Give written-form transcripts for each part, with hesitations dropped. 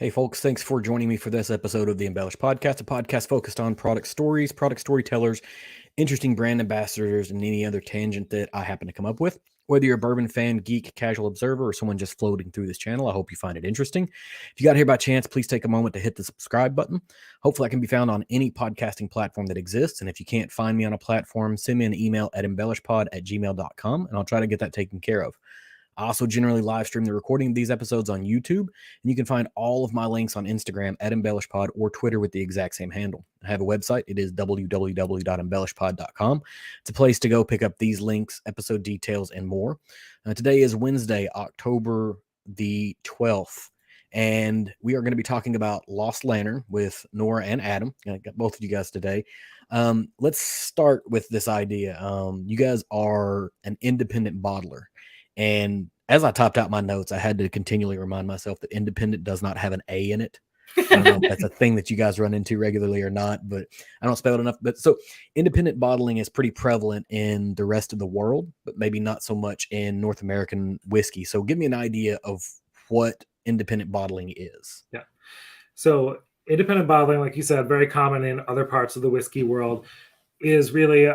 Hey, folks, thanks for joining me for this episode of the Embellish Podcast, a podcast focused on product stories, product storytellers, interesting brand ambassadors, and any other tangent that I happen to come up with. Whether you're a bourbon fan, geek, casual observer, or someone just floating through this channel, I hope you find it interesting. If you got here by chance, please take a moment to hit the subscribe button. Hopefully, I can be found on any podcasting platform that exists. And if you can't find me on a platform, send me an email at embellishpod@gmail.com, and I'll try to get that taken care of. I also generally live stream the recording of these episodes on YouTube, and you can find all of my links on Instagram at EmbellishPod or Twitter with the exact same handle. I have a website. It is www.embellishpod.com. It's a place to go pick up these links, episode details, and more. Today is Wednesday, October the 12th, and we are going to be talking about Lost Lantern with Nora and Adam. I got both of you guys today. Let's start with this idea. You guys are an independent bottler. And as I typed out my notes, I had to continually remind myself that independent does not have an A in it. I don't know if that's a thing that you guys run into regularly or not, but I don't spell it enough. But so independent bottling is pretty prevalent in the rest of the world, but maybe not so much in North American whiskey. So give me an idea of what independent bottling is. Yeah. So independent bottling, like you said, very common in other parts of the whiskey world, is really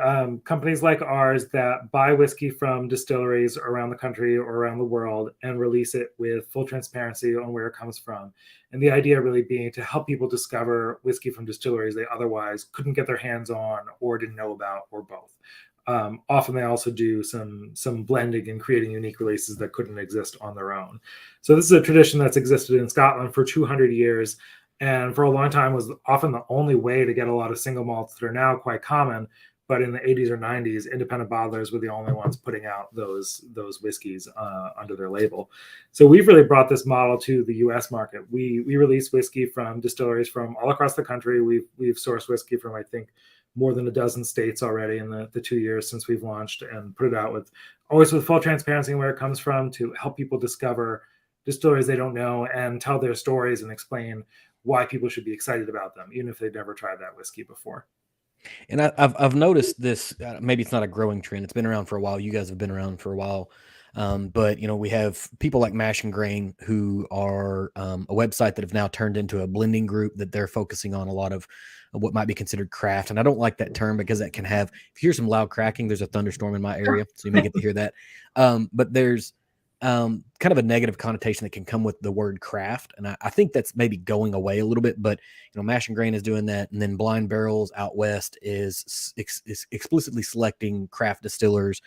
companies like ours that buy whiskey from distilleries around the country or around the world and release it with full transparency on where it comes from. And the idea really being to help people discover whiskey from distilleries they otherwise couldn't get their hands on or didn't know about, or both. Often they also do some blending and creating unique releases that couldn't exist on their own. So this is a tradition that's existed in Scotland for 200 years. And for a long time was often the only way to get a lot of single malts that are now quite common. But in the 80s or 90s, independent bottlers were the only ones putting out those whiskeys under their label. So we've really brought this model to the U.S. market. We release whiskey from distilleries from all across the country. We've sourced whiskey from, I think, more than a dozen states already in the 2 years since we've launched, and put it out always with full transparency where it comes from, to help people discover distilleries they don't know and tell their stories and explain why people should be excited about them, even if they've never tried that whiskey before. And I've noticed this. Maybe it's not a growing trend. It's been around for a while. You guys have been around for a while. But we have people like Mash and Grain, who are a website that have now turned into a blending group that they're focusing on a lot of what might be considered craft. And I don't like that term because that can have, if you hear some loud cracking, there's a thunderstorm in my area, so you may get to hear that. But there's kind of a negative connotation that can come with the word craft. And I think that's maybe going away a little bit, but Mash and Grain is doing that. And then Blind Barrels out west is explicitly selecting craft distillers.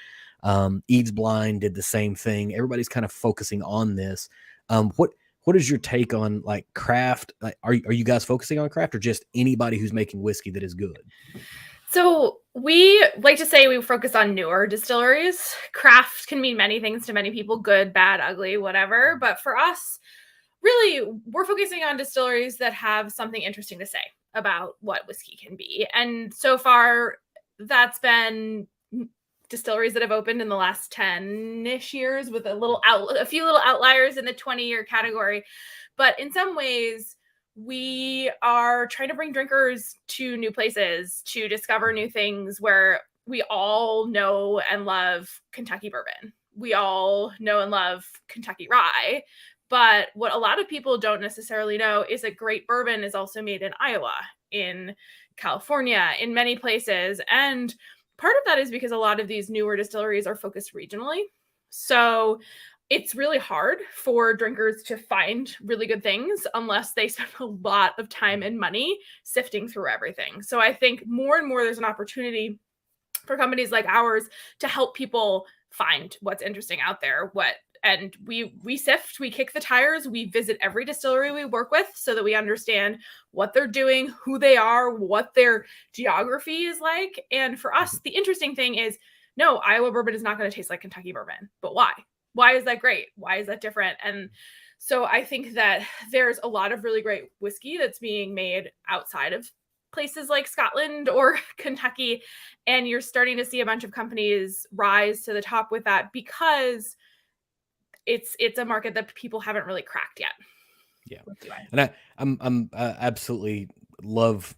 Eads Blind did the same thing. Everybody's kind of focusing on this. What is your take on like craft? Like, are you guys focusing on craft, or just anybody who's making whiskey that is good? So we like to say we focus on newer distilleries. Craft can mean many things to many people, good, bad, ugly, whatever. But for us, really, we're focusing on distilleries that have something interesting to say about what whiskey can be. And so far, that's been distilleries that have opened in the last 10-ish years, with a few little outliers in the 20-year category. But in some ways, we are trying to bring drinkers to new places, to discover new things, where we all know and love Kentucky bourbon. We all know and love Kentucky rye. But what a lot of people don't necessarily know is that great bourbon is also made in Iowa, in California, in many places. And part of that is because a lot of these newer distilleries are focused regionally. So it's really hard for drinkers to find really good things unless they spend a lot of time and money sifting through everything. So I think more and more there's an opportunity for companies like ours to help people find what's interesting out there. And we sift, we kick the tires, we visit every distillery we work with so that we understand what they're doing, who they are, what their geography is like. And for us, the interesting thing is, no, Iowa bourbon is not going to taste like Kentucky bourbon. But why? Why is that great? Why is that different? And so I think that there's a lot of really great whiskey that's being made outside of places like Scotland or Kentucky. And you're starting to see a bunch of companies rise to the top with that, because it's a market that people haven't really cracked yet. Yeah. And I'm absolutely love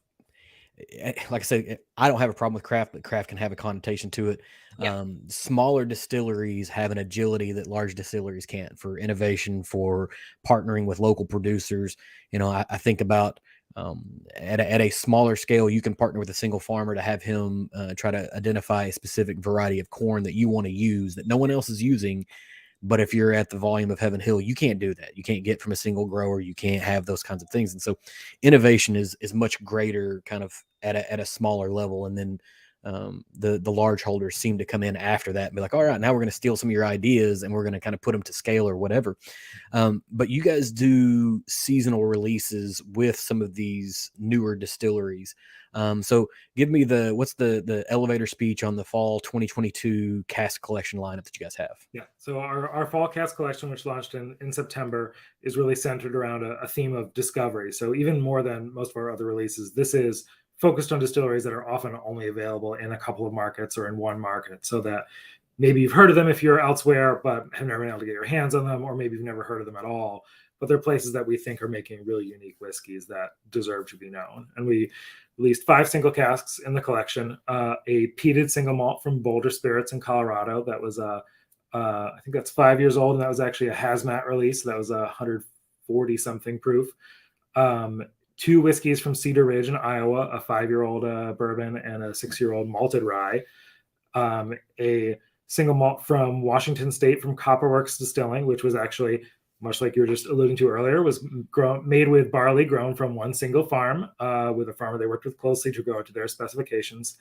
like I said, I don't have a problem with craft, but craft can have a connotation to it. Yeah. Smaller distilleries have an agility that large distilleries can't, for innovation, for partnering with local producers. I think about at a smaller scale, you can partner with a single farmer to have him try to identify a specific variety of corn that you want to use that no one else is using. But if you're at the volume of Heaven Hill, you can't do that. You can't get from a single grower. You can't have those kinds of things. And so innovation is much greater kind of at a smaller level. And then the large holders seem to come in after that and be like, all right, now we're going to steal some of your ideas and we're going to kind of put them to scale or whatever. But you guys do seasonal releases with some of these newer distilleries. So give me what's the elevator speech on the fall 2022 cask collection lineup that you guys have? Yeah. So our fall cask collection, which launched in September, is really centered around a theme of discovery. So even more than most of our other releases, this is focused on distilleries that are often only available in a couple of markets or in one market, so that maybe you've heard of them if you're elsewhere, but have never been able to get your hands on them, or maybe you've never heard of them at all. But they're places that we think are making really unique whiskeys that deserve to be known. And we released 5 single casks in the collection, a peated single malt from Boulder Spirits in Colorado. That was I think that's 5 years old, and that was actually a hazmat release. That was 140 something proof. 2 whiskeys from Cedar Ridge in Iowa, a 5-year-old bourbon and a 6-year-old malted rye. A single malt from Washington State from Copperworks Distilling, which was actually, much like you were just alluding to earlier, was made with barley grown from one single farm with a farmer they worked with closely to grow it to their specifications.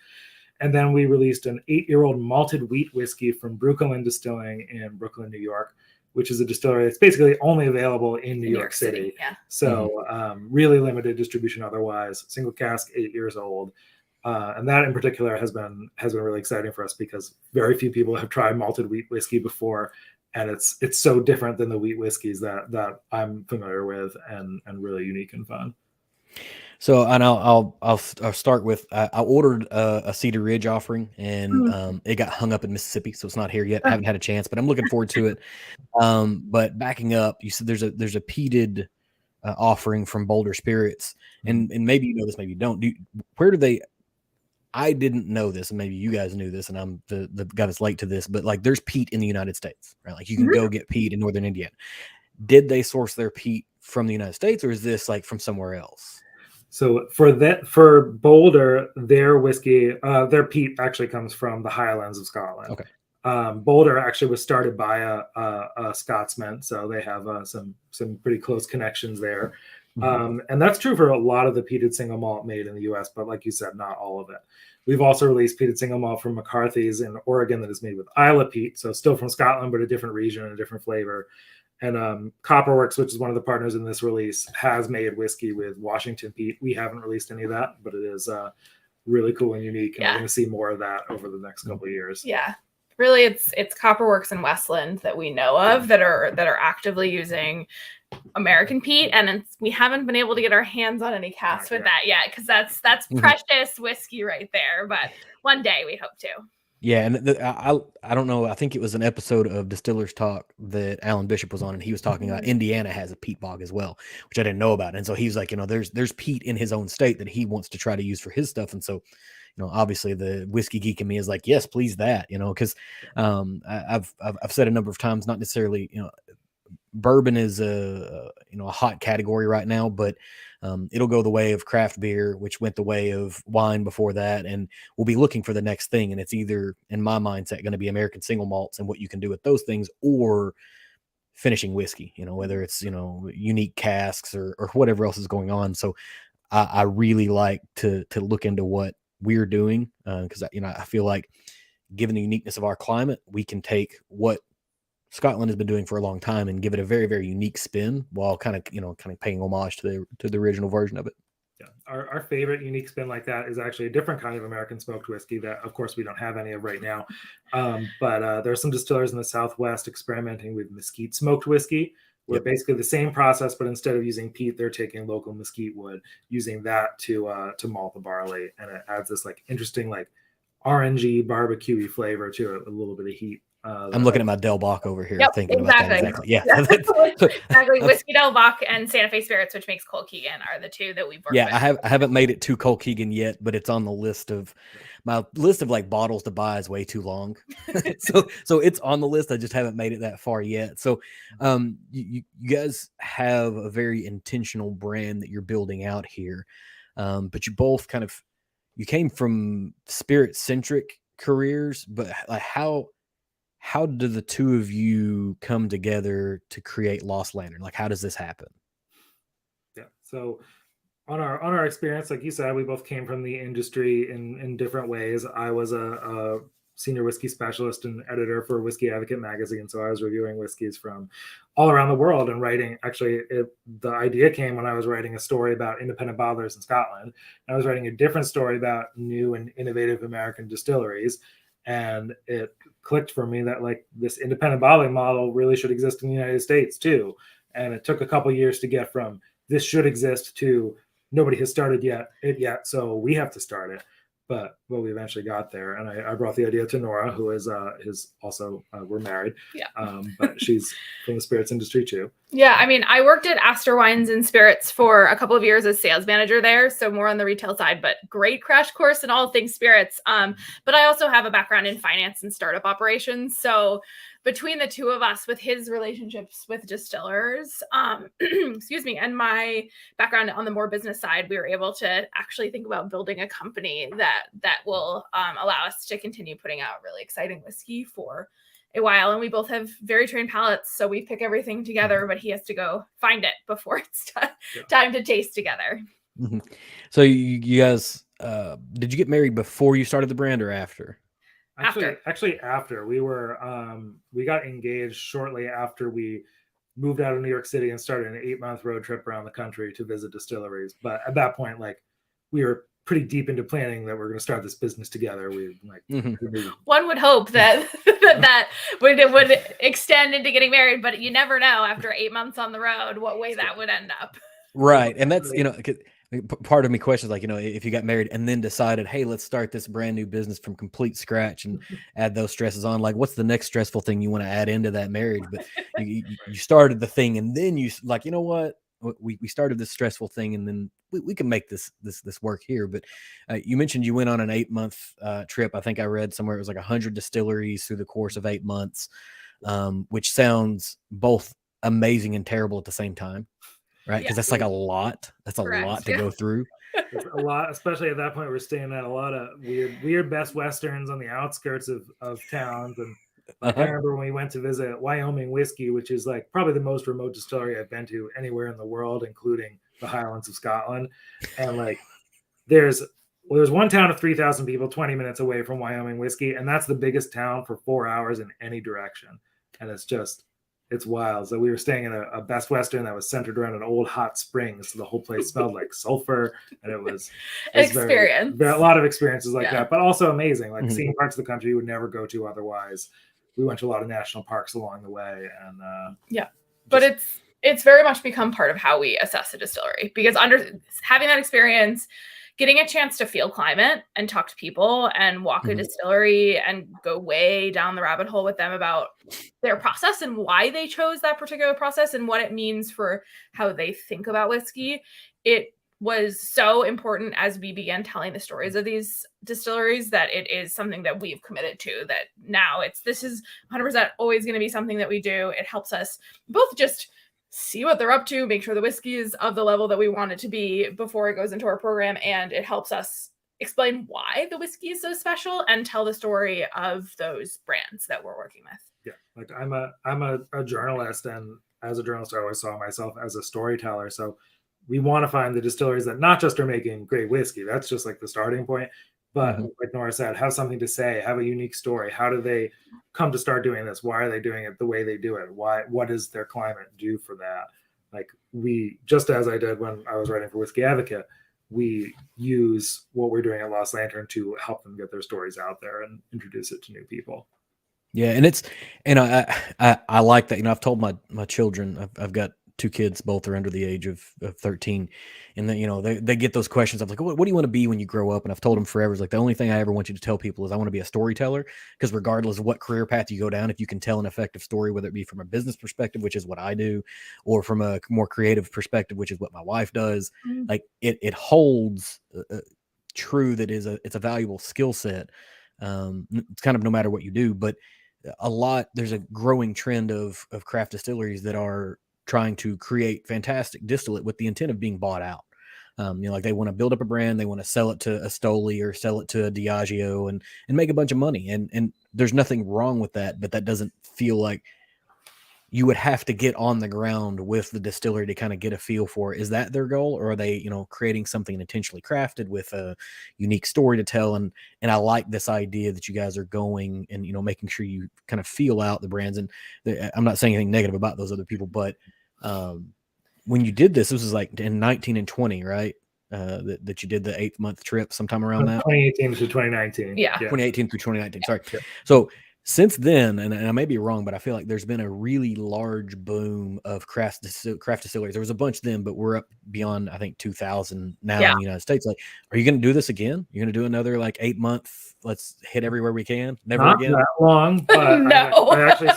And then we released an 8-year-old malted wheat whiskey from Brooklyn Distilling in Brooklyn, New York, which is a distillery that's basically only available in New York City. Yeah. So really limited distribution otherwise. Single cask, 8 years old. And that in particular has been really exciting for us because very few people have tried malted wheat whiskey before. And it's so different than the wheat whiskeys that I'm familiar with, and really unique and fun. So, and I'll start with I ordered a Cedar Ridge offering, and it got hung up in Mississippi, so it's not here yet. I haven't had a chance, but I'm looking forward to it. But backing up, you said there's a peated offering from Boulder Spirits, and maybe you know this, maybe you don't. Where do they? I didn't know this, and maybe you guys knew this, and I'm the guy that's late to this, but like there's peat in the United States, right? Like you can go get peat in Northern Indiana. Did they source their peat from the United States, or is this like from somewhere else? So for Boulder, their whiskey, their peat actually comes from the Highlands of Scotland. Okay. Boulder actually was started by a Scotsman, so they have some pretty close connections there. And that's true for a lot of the peated single malt made in the U.S., but like you said, not all of it. We've also released peated single malt from McCarthy's in Oregon that is made with Isla peat, so still from Scotland, but a different region and a different flavor. And Copperworks, which is one of the partners in this release, has made whiskey with Washington peat. We haven't released any of that, but it is really cool and unique. And we're going to see more of that over the next couple of years. Yeah. Really, it's Copperworks and Westland that we know of that are actively using American peat, and we haven't been able to get our hands on any casks with that yet, because that's precious whiskey right there. But one day we hope to. Yeah, and I don't know. I think it was an episode of Distillers Talk that Alan Bishop was on, and he was talking about Indiana has a peat bog as well, which I didn't know about. And so he's like, there's peat in his own state that he wants to try to use for his stuff. And so, obviously the whiskey geek in me is like, yes, please that, because I've said a number of times, not necessarily, bourbon is a hot category right now, but it'll go the way of craft beer, which went the way of wine before that, and we'll be looking for the next thing. And it's either, in my mindset, going to be American single malts and what you can do with those things, or finishing whiskey, whether it's unique casks or whatever else is going on. So I really like to look into what we're doing, because I feel like, given the uniqueness of our climate, we can take what Scotland has been doing for a long time and give it a very, very unique spin, while kind of paying homage to the original version of it. Yeah, our favorite unique spin like that is actually a different kind of American smoked whiskey that, of course, we don't have any of right now. But there are some distillers in the Southwest experimenting with mesquite smoked whiskey, where basically the same process, but instead of using peat, they're taking local mesquite wood, using that to malt the barley, and it adds this like interesting like orangey barbecuey flavor to it, with a little bit of heat. I'm looking at my Del Bach over here, Yep, thinking about that exactly. Yeah, exactly. Whiskey Del Bach and Santa Fe Spirits, which makes Colkegan, are the two that we've worked with. I haven't made it to Colkegan yet, but it's on the list of my list of like bottles to buy is way too long. so it's on the list. I just haven't made it that far yet. So you guys have a very intentional brand that you're building out here. But you both you came from spirit centric careers, but like how do the two of you come together to create Lost Lantern? Like, how does this happen? Yeah. So on our experience, like you said, we both came from the industry in different ways. I was a senior whiskey specialist and editor for Whiskey Advocate magazine, so I was reviewing whiskeys from all around the world and writing. Actually, the idea came when I was writing a story about independent bottlers in Scotland. I was writing a different story about new and innovative American distilleries, and it clicked for me that like this independent bottling model really should exist in the United States too. And it took a couple years to get from this should exist to nobody has started yet, so we have to start it. But we eventually got there, and I brought the idea to Nora, who is also we're married, but she's from the spirits industry too. Yeah, I mean, I worked at Astor Wines and Spirits for a couple of years as sales manager there, so more on the retail side, but great crash course in all things spirits. But I also have a background in finance and startup operations, so between the two of us, with his relationships with distillers, excuse me, and my background on the more business side, we were able to actually think about building a company that will allow us to continue putting out really exciting whiskey for a while. And we both have very trained palates, so we pick everything together, but he has to go find it before it's time to taste together. Mm-hmm. So you guys, did you get married before you started the brand or after? Actually, after we got engaged shortly after we moved out of New York City and started an 8-month road trip around the country to visit distilleries. But at that point, like we were pretty deep into planning that we're going to start this business together. We like one would hope that that would extend into getting married, but you never know after 8 months on the road what way that would end up. Right, and that's part of me questions like, if you got married and then decided, hey, let's start this brand new business from complete scratch and add those stresses on, like what's the next stressful thing you want to add into that marriage? But you started the thing and then you like, you know what, we started this stressful thing and then we can make this work here. But you mentioned you went on an 8-month trip. I think I read somewhere it was like 100 distilleries through the course of 8 months, which sounds both amazing and terrible at the same time. Right, because that's like a lot. That's a lot to go through. It's a lot, especially at that point. We're staying at a lot of weird Best Westerns on the outskirts of towns. And I remember when we went to visit Wyoming Whiskey, which is like probably the most remote distillery I've been to anywhere in the world, including the Highlands of Scotland. And like, there's one town of 3,000 people, 20 minutes away from Wyoming Whiskey, and that's the biggest town for 4 hours in any direction. And it's wild. So we were staying in a Best Western that was centered around an old hot spring. So the whole place smelled like sulfur, and it was experience. A lot of experiences like that, but also amazing, like seeing parts of the country you would never go to otherwise. We went to a lot of national parks along the way. And but it's very much become part of how we assess a distillery, because having that experience, getting a chance to feel climate and talk to people and walk a distillery and go way down the rabbit hole with them about their process and why they chose that particular process and what it means for how they think about whiskey. It was so important as we began telling the stories of these distilleries that it is something that we've committed to, that now this is 100% always going to be something that we do. It helps us both just see what they're up to, make sure the whiskey is of the level that we want it to be before it goes into our program. And it helps us explain why the whiskey is so special and tell the story of those brands that we're working with. Yeah. Like I'm a journalist, and as a journalist, I always saw myself as a storyteller. So we want to find the distilleries that not just are making great whiskey. That's just like the starting point. But like Nora said, have something to say, have a unique story. How do they come to start doing this? Why are they doing it the way they do it? What does their climate do for that? Like just as I did when I was writing for Whiskey Advocate, we use what we're doing at Lost Lantern to help them get their stories out there and introduce it to new people. Yeah. And I like that. I've told my children, I've got two kids, both are under the age of 13. And then, they get those questions of like, what do you want to be when you grow up? And I've told them forever, it's like, the only thing I ever want you to tell people is I want to be a storyteller, because regardless of what career path you go down, if you can tell an effective story, whether it be from a business perspective, which is what I do, or from a more creative perspective, which is what my wife does, like it holds true that it's a valuable skill set. It's kind of no matter what you do, but there's a growing trend of craft distilleries that are trying to create fantastic distillate with the intent of being bought out. Like they want to build up a brand, they want to sell it to a Stoli or sell it to a Diageo and make a bunch of money. And there's nothing wrong with that, but that doesn't feel like you would have to get on the ground with the distillery to kind of get a feel for, is that their goal, or are they, creating something intentionally crafted with a unique story to tell? And I like this idea that you guys are going and, making sure you kind of feel out the brands. And I'm not saying anything negative about those other people, but when you did this was like in 19 and 20, right? That you did the 8-month trip sometime around that 2018 to 2019. Yeah. 2018 through 2019. Sorry. Yeah. So since then, and I may be wrong, but I feel like there's been a really large boom of craft distilleries. There was a bunch then, but we're up beyond, I think, 2,000 now in the United States. Like, are you going to do this again? You're going to do another like 8-month? Let's hit everywhere we can. Never Not again. that long, but No. I actually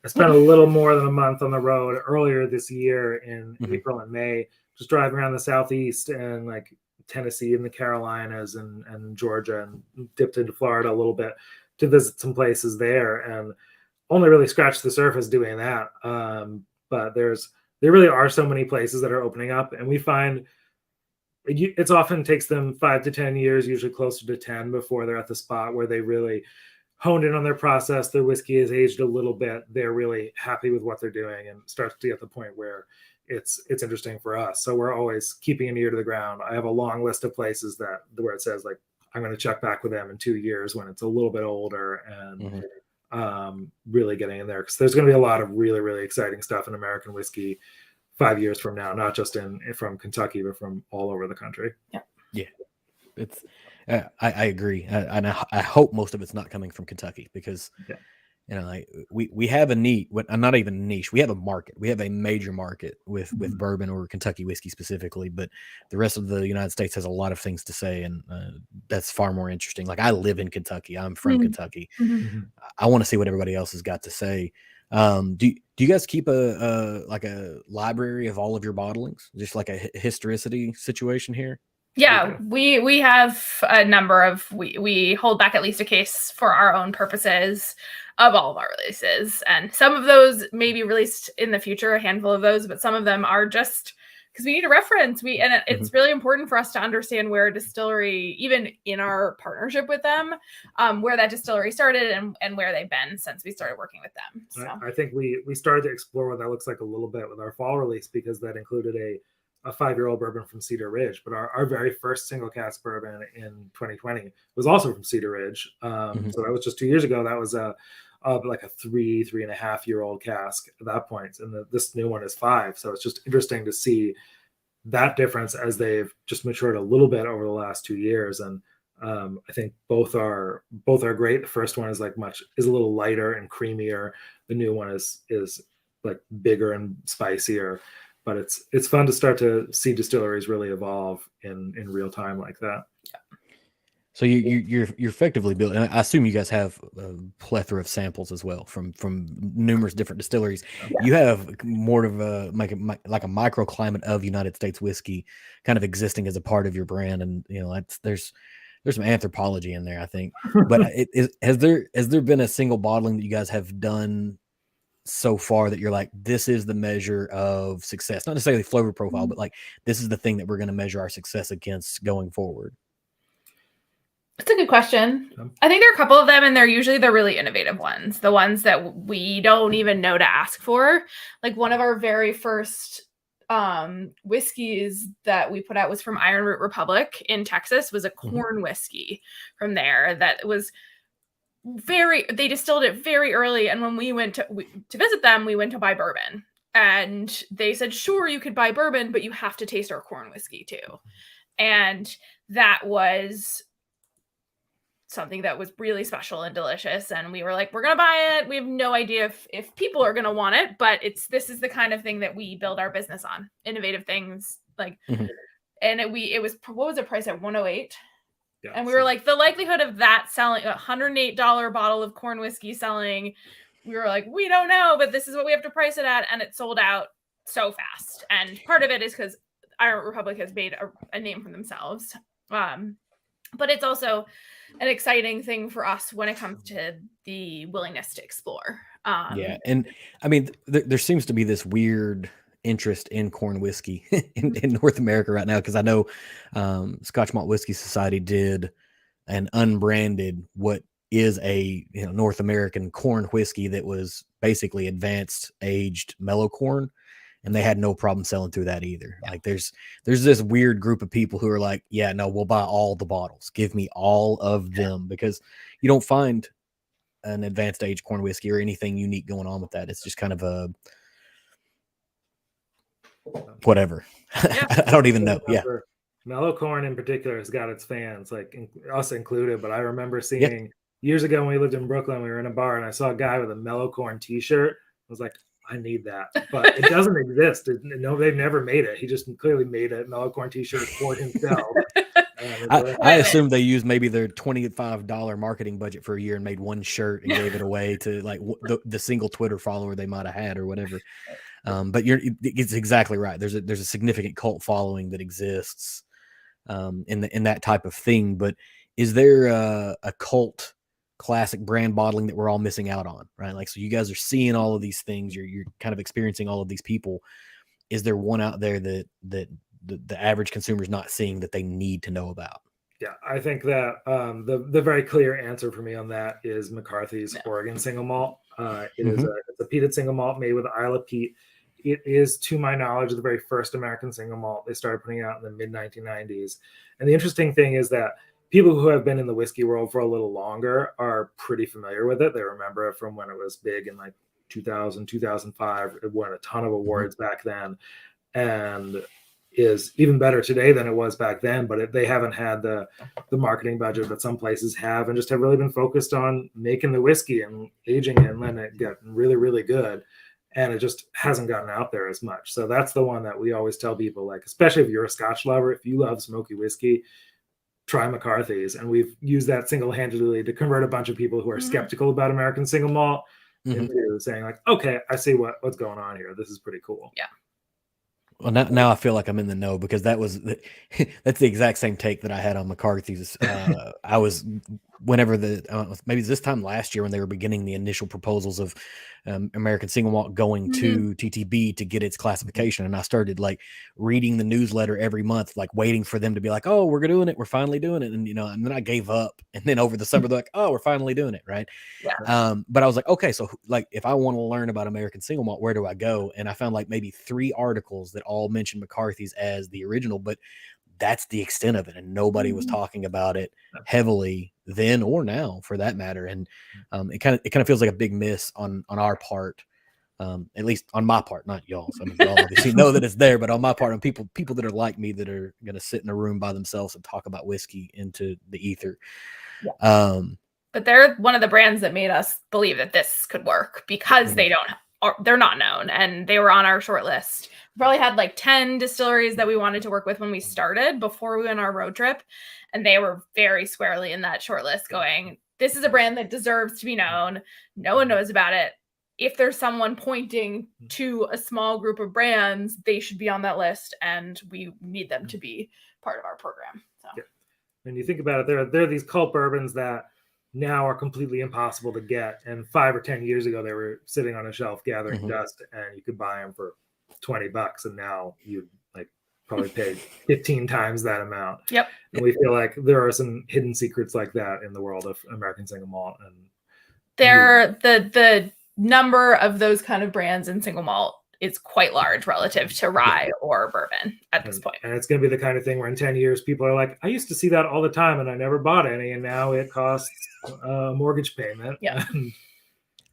spent a little more than a month on the road earlier this year in April and May, just driving around the Southeast and like Tennessee and the Carolinas and Georgia, and dipped into Florida a little bit to visit some places there, and only really scratched the surface doing that. But there really are so many places that are opening up, and we find it's often takes them 5 to 10 years, usually closer to 10, before they're at the spot where they really honed in on their process. Their whiskey is aged a little bit. They're really happy with what they're doing, and starts to get to the point where it's interesting for us. So we're always keeping an ear to the ground. I have a long list of places where it says like, I'm going to check back with them in 2 years when it's a little bit older, and really getting in there, because there's going to be a lot of really, really exciting stuff in American whiskey 5 years from now, not just from Kentucky, but from all over the country. Yeah. It's I agree, and I hope most of it's not coming from Kentucky, because we have a niche, not even a niche. We have a market. We have a major market with bourbon or Kentucky whiskey specifically, but the rest of the United States has a lot of things to say, and that's far more interesting. Like, I live in Kentucky. I'm from Kentucky. I want to see what everybody else has got to say. Do you guys keep a library of all of your bottlings, just like a historicity situation here? Yeah, we have a number of, we hold back at least a case for our own purposes of all of our releases. And some of those may be released in the future, a handful of those, but some of them are just because we need a reference. It's really important for us to understand where a distillery, even in our partnership with them, where that distillery started and where they've been since we started working with them. So I think we started to explore what that looks like a little bit with our fall release, because that included a 5-year-old bourbon from Cedar Ridge. But our very first single cask bourbon in 2020 was also from Cedar Ridge. So that was just 2 years ago. That was like a 3.5-year-old cask at that point, and this new one is 5. So it's just interesting to see that difference as they've just matured a little bit over the last 2 years. And I think both are great. The first one is a little lighter and creamier. The new one is like bigger and spicier. But it's fun to start to see distilleries really evolve in real time like that. So you're effectively building. And I assume you guys have a plethora of samples as well from numerous different distilleries. Yeah. You have more of a like a microclimate of United States whiskey kind of existing as a part of your brand, and there's some anthropology in there, I think. But has there been a single bottling that you guys have done so far that you're like, this is the measure of success, not necessarily flavor profile, but like, this is the thing that we're going to measure our success against going forward? It's a good question. I think there are a couple of them, and they're usually the really innovative ones, the ones that we don't even know to ask for. Like, one of our very first whiskeys that we put out was from Iron Root Republic in Texas, was a corn whiskey from there that was they distilled it very early. And when we went to visit them, we went to buy bourbon, and they said, sure, you could buy bourbon, but you have to taste our corn whiskey too. And that was something that was really special and delicious, and we were like, we're gonna buy it. We have no idea if people are gonna want it, but this is the kind of thing that we build our business on, innovative things like. And it was, what was it priced at? 108. Yeah, and we were like, the likelihood of that selling, $108 bottle of corn whiskey selling, we were like, we don't know, but this is what we have to price it at. And it sold out so fast. And part of it is because Irish Republic has made a name for themselves. But it's also an exciting thing for us when it comes to the willingness to explore. Yeah. And I mean, there seems to be this weird interest in corn whiskey in North America right now, because I know Scotch Malt Whiskey Society did an unbranded what is a North American corn whiskey that was basically advanced aged mellow corn, and they had no problem selling through that either. Like there's this weird group of people who are like, yeah, no, we'll buy all the bottles, give me all of them, because you don't find an advanced age corn whiskey or anything unique going on with that. It's just kind of a whatever. I don't even know. Yeah. Mellow corn in particular has got its fans, like us included. But I remember seeing years ago when we lived in Brooklyn, we were in a bar and I saw a guy with a mellow corn t-shirt. I was like, I need that, but it doesn't exist. No, they've never made it. He just clearly made a mellow corn t-shirt for himself. I assume they used maybe their $25 marketing budget for a year and made one shirt and gave it away to like the single Twitter follower they might have had or whatever. But it's exactly right. There's a significant cult following that exists in that type of thing. But is there a cult classic brand bottling that we're all missing out on, right? Like, so you guys are seeing all of these things, you're kind of experiencing all of these people. Is there one out there that the average consumer is not seeing that they need to know about? Yeah, I think that the very clear answer for me on that is McCarthy's Oregon single malt. It's a peated single malt made with Isla peat. It is, to my knowledge, the very first American single malt. They started putting it out in the mid 1990s. And the interesting thing is that people who have been in the whiskey world for a little longer are pretty familiar with it. They remember it from when it was big in like 2000, 2005. It won a ton of awards back then, and is even better today than it was back then. But they haven't had the marketing budget that some places have, and just have really been focused on making the whiskey and aging it and letting it get really, really good. And it just hasn't gotten out there as much. So that's the one that we always tell people, like, especially if you're a Scotch lover, if you love smoky whiskey, try McCarthy's. And we've used that single-handedly to convert a bunch of people who are skeptical about American single malt into saying like, okay, I see what's going on here. This is pretty cool. Yeah. Well, now I feel like I'm in the know, because that's the exact same take that I had on McCarthy's. I was, whenever maybe this time last year when they were beginning the initial proposals of American single malt going to TTB to get its classification, and I started like reading the newsletter every month, like waiting for them to be like, oh, we're doing it, we're finally doing it, and and then I gave up, and then over the summer they're like, oh, we're finally doing it, right? Yeah. But I was like, okay, so like if I want to learn about American single malt, where do I go? And I found like maybe 3 articles that all mentioned McCarthy's as the original, but that's the extent of it, and nobody was talking about it heavily then or now, for that matter. And it kind of feels like a big miss on our part, at least on my part, not y'all. So I mean, y'all obviously know that it's there, but on my part, on people that are like me, that are going to sit in a room by themselves and talk about whiskey into the ether. Yeah. But they're one of the brands that made us believe that this could work, because they're not known, and they were on our short list. We probably had like 10 distilleries that we wanted to work with when we started, before we went on our road trip. And they were very squarely in that short list, going, this is a brand that deserves to be known. No one knows about it. If there's someone pointing to a small group of brands, they should be on that list, and we need them to be part of our program. So when you think about it, there are these cult bourbons that now are completely impossible to get. And 5 or 10 years ago, they were sitting on a shelf gathering dust, and you could buy them for $20. And now you probably pay 15 times that amount. Yep. And we feel like there are some hidden secrets like that in the world of American single malt. And the number of those kind of brands in single malt is quite large relative to rye or bourbon at this point. And it's going to be the kind of thing where in 10 years, people are like, I used to see that all the time and I never bought any. And now it costs a mortgage payment. Yeah.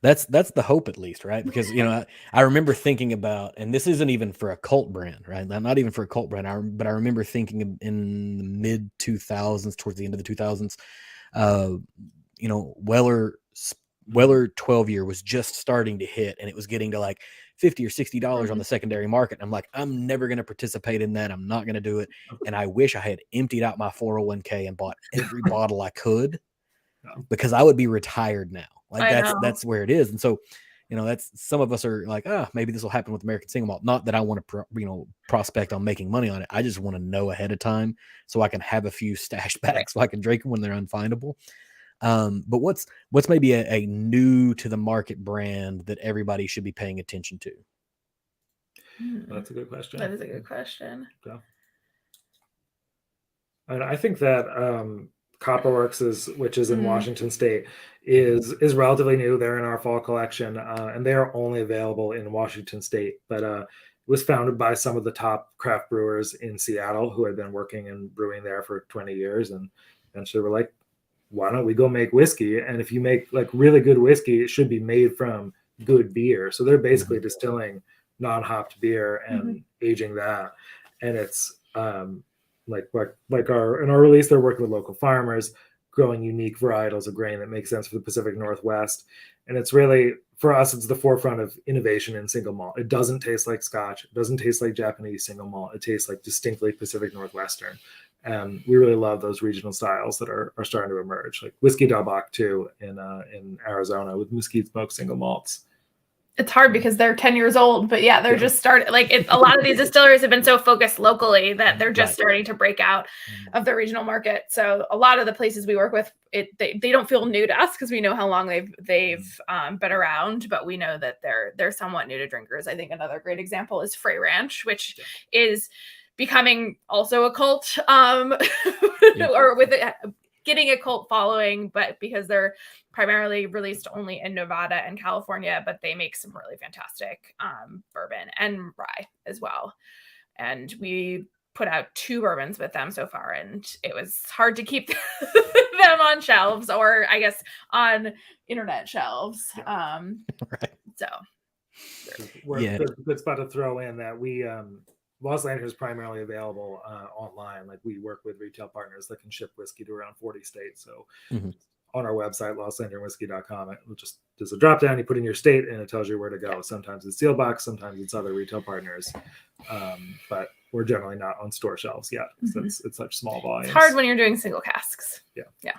That's the hope, at least, right? Because, I remember thinking about, and this isn't even for a cult brand, right? Not even for a cult brand. But I remember thinking in the mid 2000s, towards the end of the 2000s, You know, Weller 12 year was just starting to hit, and it was getting to like $50 or $60 on the secondary market. And I'm like, I'm never going to participate in that. I'm not going to do it. And I wish I had emptied out my 401k and bought every bottle I could, because I would be retired now. Like that's where it is. And so, you know, that's, some of us are like, maybe this will happen with American Single Malt. Not that I want to, prospect on making money on it. I just want to know ahead of time so I can have a few stashed back so I can drink them when they're unfindable. But what's maybe a new to the market brand that everybody should be paying attention to? That's a good question. That is a good question. Yeah. And I think that Copperworks which is in Washington State, is relatively new. They're in our fall collection, and they are only available in Washington State. But it was founded by some of the top craft brewers in Seattle who had been working and brewing there for 20 years, and eventually were like, why don't we go make whiskey? And if you make like really good whiskey, it should be made from good beer. So they're basically distilling non-hopped beer and aging that. And it's like in our release, they're working with local farmers, growing unique varietals of grain that make sense for the Pacific Northwest. And it's really, for us, it's the forefront of innovation in single malt. It doesn't taste like Scotch. It doesn't taste like Japanese single malt. It tastes like distinctly Pacific Northwestern. And we really love those regional styles that are starting to emerge, like Whiskey Dahlbach too in Arizona with mesquite smoked single malts. It's hard because they're 10 years old, but yeah, they're just starting. Like a lot of these distilleries have been so focused locally that they're just starting to break out of the regional market. So a lot of the places we work with, they don't feel new to us because we know how long they've been around, but we know that they're somewhat new to drinkers. I think another great example is Frey Ranch, which is becoming also a cult, or with getting a cult following, but because they're primarily released only in Nevada and California, but they make some really fantastic bourbon and rye as well. And we put out 2 bourbons with them so far, and it was hard to keep them on shelves, or I guess on internet shelves. So it's a good spot to throw in that we Lost Lantern is primarily available online. Like, we work with retail partners that can ship whiskey to around 40 states. So on our website, lostlanternwhiskey.com, it just does a drop down, you put in your state, and it tells you where to go. Sometimes it's Sealbox, sometimes it's other retail partners. But we're generally not on store shelves yet, since it's such small volumes. It's hard when you're doing single casks. Yeah.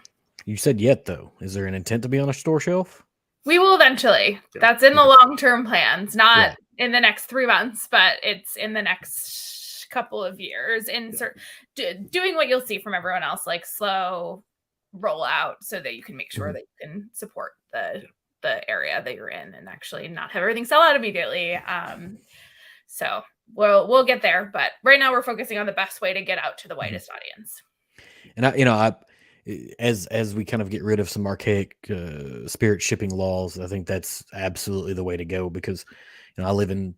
You said yet, though. Is there an intent to be on a store shelf? We will eventually. Yeah. That's in the long-term plans, not in the next 3 months, but it's in the next couple of years. Doing what you'll see from everyone else, like slow rollout, so that you can make sure that you can support the area that you're in and actually not have everything sell out immediately. So we'll get there, but right now we're focusing on the best way to get out to the widest audience. And I as we kind of get rid of some archaic spirit shipping laws, I think that's absolutely the way to go, because I live in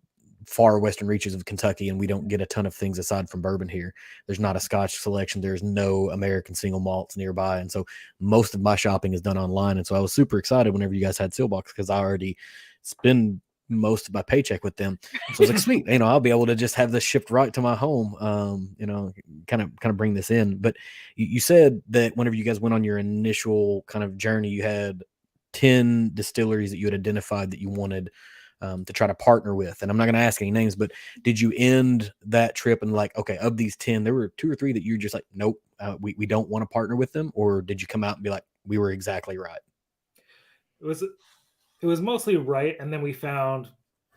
far western reaches of Kentucky, and we don't get a ton of things aside from bourbon here. There's not a Scotch selection. There's no American single malts nearby. And so most of my shopping is done online. And so I was super excited whenever you guys had Sealbox, because I already spend most of my paycheck with them. So I was like, sweet, I'll be able to just have this shipped right to my home, kind of bring this in. But you said that whenever you guys went on your initial kind of journey, you had 10 distilleries that you had identified that you wanted to try to partner with. And I'm not going to ask any names, but did you end that trip and like, okay, of these 10, there were 2 or 3 that you're just like, nope, we don't want to partner with them? Or did you come out and be like, we were exactly right? It was mostly right, and then we found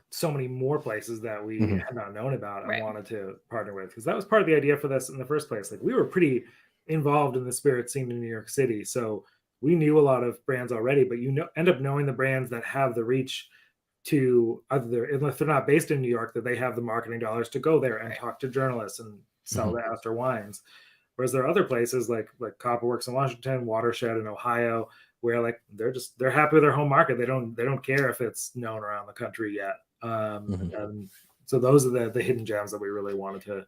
so many more places that we had not known about and wanted to partner with, because that was part of the idea for this in the first place. Like, we were pretty involved in the spirit scene in New York City, so we knew a lot of brands already, but end up knowing the brands that have the reach to if they're not based in New York, that they have the marketing dollars to go there and talk to journalists and sell the Astor wines. Whereas there are other places like Copperworks in Washington, Watershed in Ohio, where like they're happy with their home market. They don't care if it's known around the country yet. And so those are the hidden gems that we really wanted to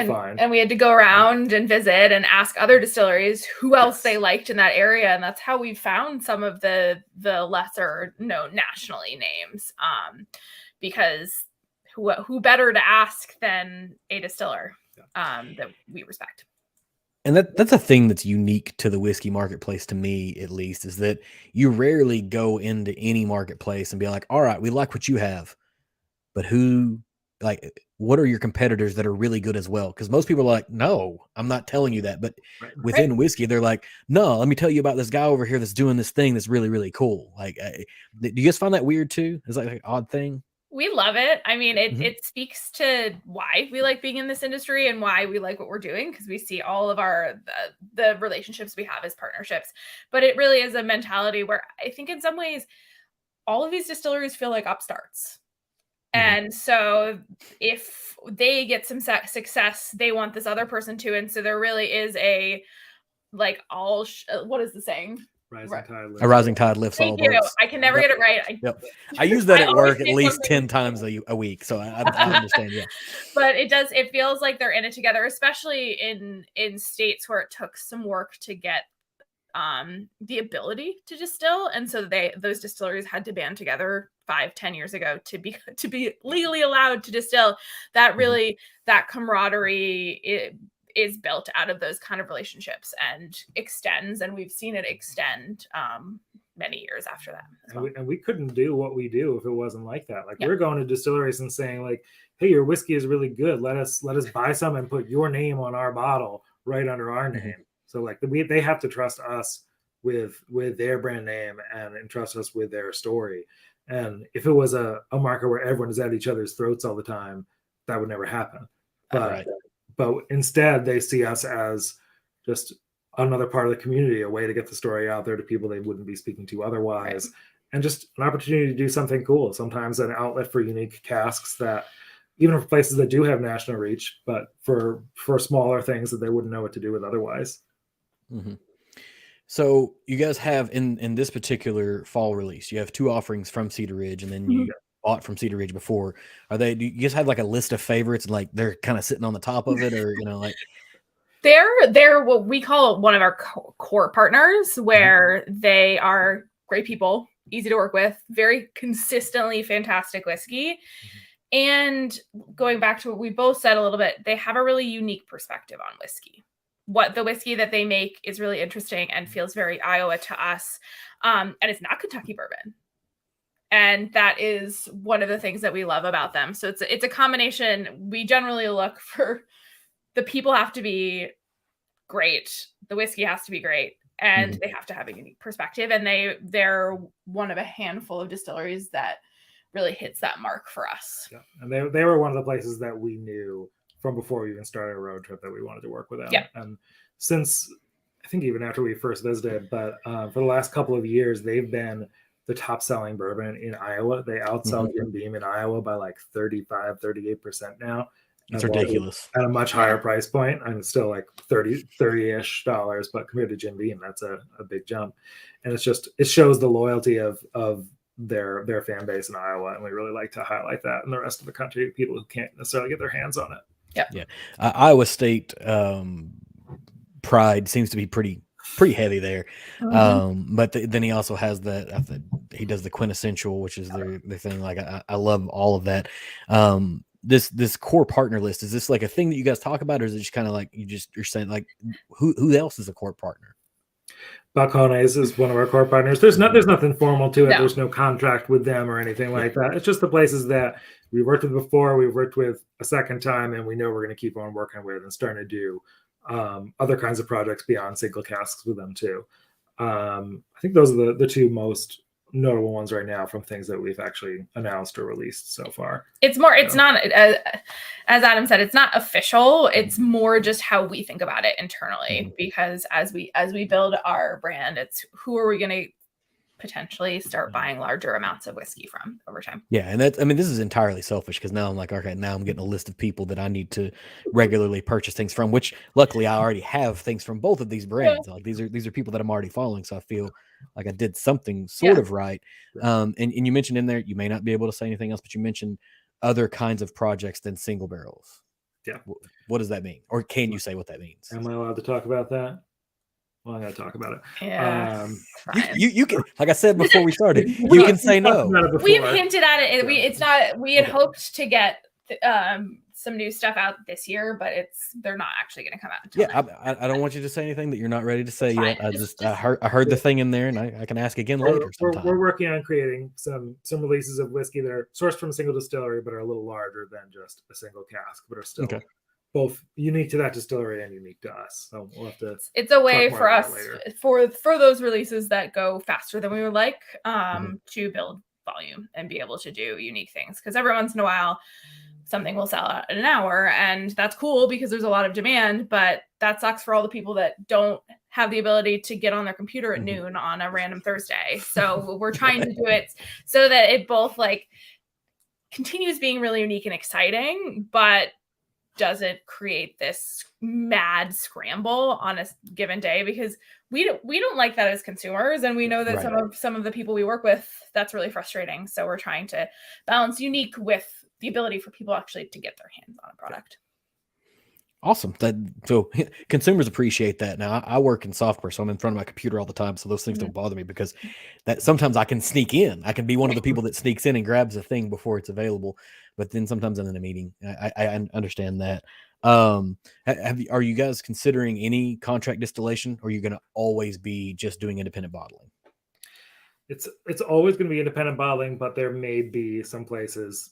find. And we had to go around and visit and ask other distilleries who else they liked in that area, and that's how we found some of the lesser known nationally names. Because who better to ask than a distiller that we respect. And that's a thing that's unique to the whiskey marketplace, to me at least, is that you rarely go into any marketplace and be like, all right, we like what you have, but what are your competitors that are really good as well? Because most people are like, no, I'm not telling you that. But Right. within whiskey, they're like, no, let me tell you about this guy over here that's doing this thing that's really, really cool. Like, do you guys find that weird too? Is that like an odd thing? We love it. I mean, Mhm. it speaks to why we like being in this industry and why we like what we're doing, because we see all of the relationships we have as partnerships. But it really is a mentality where I think in some ways all of these distilleries feel like upstarts. Mhm. And so if they get some success, they want this other person to. And so there really is a like what is the saying? Rising tide lifts A rising tide lifts all Thank you. boats. I can never Yep. get it right. Yep. I use that I at always work at say least something- 10 times a week. So I understand. Yeah. But it feels like they're in it together, especially in states where it took some work to get the ability to distill. And so those distilleries had to band together 5-10 years ago to be legally allowed to distill. That really, that camaraderie is built out of those kind of relationships and extends, and we've seen it extend many years after that as well. And we couldn't do what we do if it wasn't like that. Like Yeah. we're going to distilleries and saying like, hey, your whiskey is really good. Let us buy some and put your name on our bottle right under our Mhm. name. So like they have to trust us with their brand name and entrust us with their story. And if it was a market where everyone is at each other's throats all the time, that would never happen. Right. But instead they see us as just another part of the community, a way to get the story out there to people they wouldn't be speaking to otherwise. Right. And just an opportunity to do something cool. Sometimes an outlet for unique casks that even for places that do have national reach, but for smaller things that they wouldn't know what to do with otherwise. Mm-hmm. So you guys have in this particular fall release, you have 2 offerings from Cedar Ridge, and then you bought from Cedar Ridge before. Do you guys have like a list of favorites and like they're kind of sitting on the top of it, or like they're what we call one of our core partners, where they are great people, easy to work with, very consistently fantastic whiskey. And going back to what we both said a little bit, they have a really unique perspective on whiskey. What the whiskey that they make is really interesting and feels very Iowa to us. And it's not Kentucky bourbon. And that is one of the things that we love about them. So it's a combination. We generally look for the people have to be great. The whiskey has to be great. And they have to have a unique perspective. And they're one of a handful of distilleries that really hits that mark for us. Yeah. And they were one of the places that we knew from before we even started a road trip that we wanted to work with them. Yeah. And since, I think even after we first visited, but for the last couple of years, they've been the top selling bourbon in Iowa. They outsell Jim Beam in Iowa by like 35-38% now. it's ridiculous. At a much higher price point. And it's still like $30-ish, but compared to Jim Beam, that's a big jump. And it shows the loyalty of their fan base in Iowa. And we really like to highlight that in the rest of the country, people who can't necessarily get their hands on it. Yeah. Iowa State pride seems to be pretty heavy there. But then he also has he does the quintessential, which is their thing. Like I love all of that. This core partner list, is this like a thing that you guys talk about, or is it just kind of like you're saying like who else is a core partner? Balcones is one of our core partners. There's nothing formal to it. No. There's no contract with them or anything like that. It's just the places that we worked with before, we've worked with a second time, and we know we're going to keep on working with and starting to do other kinds of projects beyond single casks with them too. I think those are the 2 most notable ones right now from things that we've actually announced or released so far. It's not, as Adam said, it's not official. It's more just how we think about it internally, because as we build our brand, it's who are we going to potentially start buying larger amounts of whiskey from over time. Yeah. And this is entirely selfish, because now I'm like, okay, now I'm getting a list of people that I need to regularly purchase things from, which luckily I already have things from both of these brands. Like these are people that I'm already following. So I feel like I did something sort of right. And you mentioned in there, you may not be able to say anything else, but you mentioned other kinds of projects than single barrels. Yeah. What does that mean? Or can you say what that means? Am I allowed to talk about that? Well, I'm going to talk about it. Yeah. You can, like I said before we started, you can say no. We've hinted at it. We had hoped to get some new stuff out this year, but they're not actually going to come out until I don't want you to say anything that you're not ready to say Fine. yet. I heard the thing in there, and I can ask again later sometime. We're working on creating some releases of whiskey that are sourced from a single distillery, but are a little larger than just a single cask, but are still both unique to that distillery and unique to us. So we'll have to. It's a way for us for those releases that go faster than we would like to build volume and be able to do unique things. Because every once in a while, something will sell out in an hour, and that's cool because there's a lot of demand. But that sucks for all the people that don't have the ability to get on their computer at noon on a random Thursday. So we're trying to do it so that it both like continues being really unique and exciting, but doesn't create this mad scramble on a given day, because we don't like that as consumers, and we know that some of the people we work with, that's really frustrating. So we're trying to balance unique with the ability for people actually to get their hands on a product. Awesome. So consumers appreciate that. Now I work in software, so I'm in front of my computer all the time. So those things don't bother me, because that sometimes I can sneak in. I can be one of the people that sneaks in and grabs a thing before it's available. But then sometimes I'm in a meeting. I understand that. Are you guys considering any contract distillation, or are you going to always be just doing independent bottling? It's always going to be independent bottling, but there may be some places,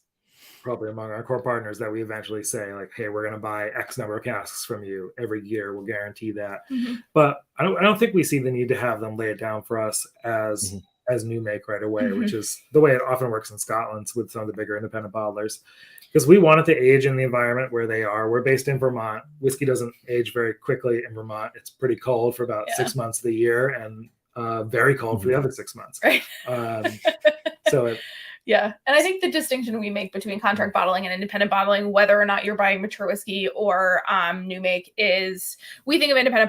probably among our core partners, that we eventually say like, hey, we're going to buy X number of casks from you every year. We'll guarantee that. But I don't think we see the need to have them lay it down for us as new make right away, which is the way it often works in Scotland with some of the bigger independent bottlers, because we want it to age in the environment where they are. We're based in Vermont. Whiskey doesn't age very quickly in Vermont. It's pretty cold for about 6 months of the year, and very cold for the other 6 months. Right. So yeah. And I think the distinction we make between contract bottling and independent bottling, whether or not you're buying mature whiskey or new make, is we think of independent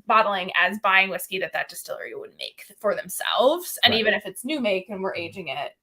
bottling as buying whiskey that distillery would make for themselves. And even if it's new make and we're aging it,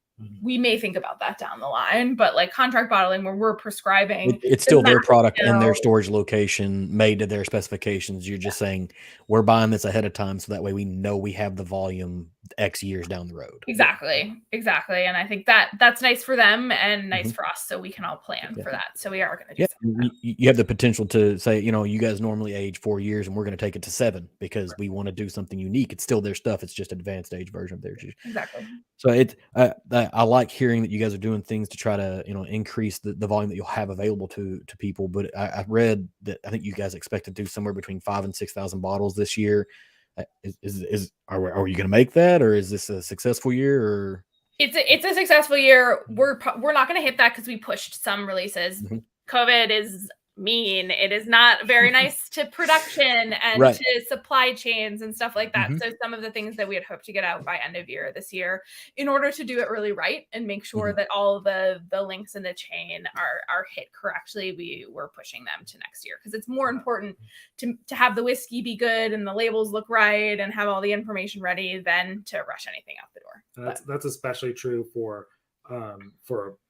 we may think about that down the line. But like contract bottling, where we're prescribing, it's still their product in their storage location, made to their specifications. You're just saying we're buying this ahead of time, so that way we know we have the volume X years down the road. Exactly. And I think that's nice for them and nice for us, so we can all plan for that. So we are going to do something. You have the potential to say, you guys normally age 4 years, and we're going to take it to 7 because we want to do something unique. It's still their stuff. It's just an advanced age version of theirs. Exactly. So I like hearing that you guys are doing things to try to increase the volume that you'll have available to people. But I read that I think you guys expect to do somewhere between 5,000 and 6,000 bottles this year. Are you going to make that, or is this a successful year? Or it's a successful year. We're not going to hit that because we pushed some releases. COVID is mean. It is not very nice to production and to supply chains and stuff like that. So some of the things that we had hoped to get out by end of year this year, in order to do it really right and make sure that all the links in the chain are hit correctly, we were pushing them to next year, because it's more important to have the whiskey be good and the labels look right and have all the information ready than to rush anything out the door. And that's especially true for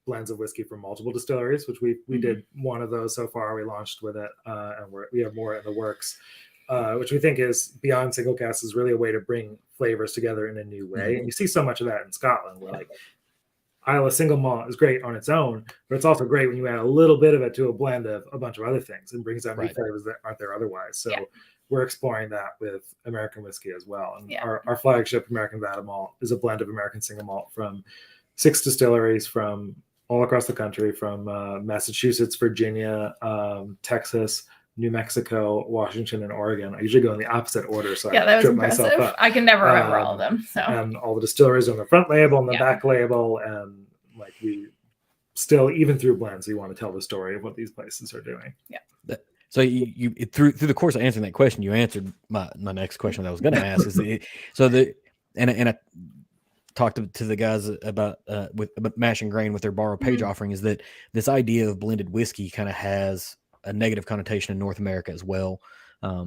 blends of whiskey from multiple distilleries, which we did one of those so far. We launched with it, and we have more in the works, which we think is beyond single casks, is really a way to bring flavors together in a new way. And you see so much of that in Scotland, where like Islay single malt is great on its own, but it's also great when you add a little bit of it to a blend of a bunch of other things and brings out new flavors that aren't there otherwise. So we're exploring that with American whiskey as well. And our flagship American Vata malt is a blend of American single malt from 6 distilleries from all across the country, from Massachusetts, Virginia, Texas, New Mexico, Washington, and Oregon. I usually go in the opposite order, so that was impressive. I can never remember all of them. So. And all the distilleries on the front label and the back label, and like we still, even through blends, we want to tell the story of what these places are doing. Yeah. So you through the course of answering that question, you answered my next question that I was going to ask. I talked to the guys about Mash and Grain with their Borrow Page offering, is that this idea of blended whiskey kind of has a negative connotation in North America as well,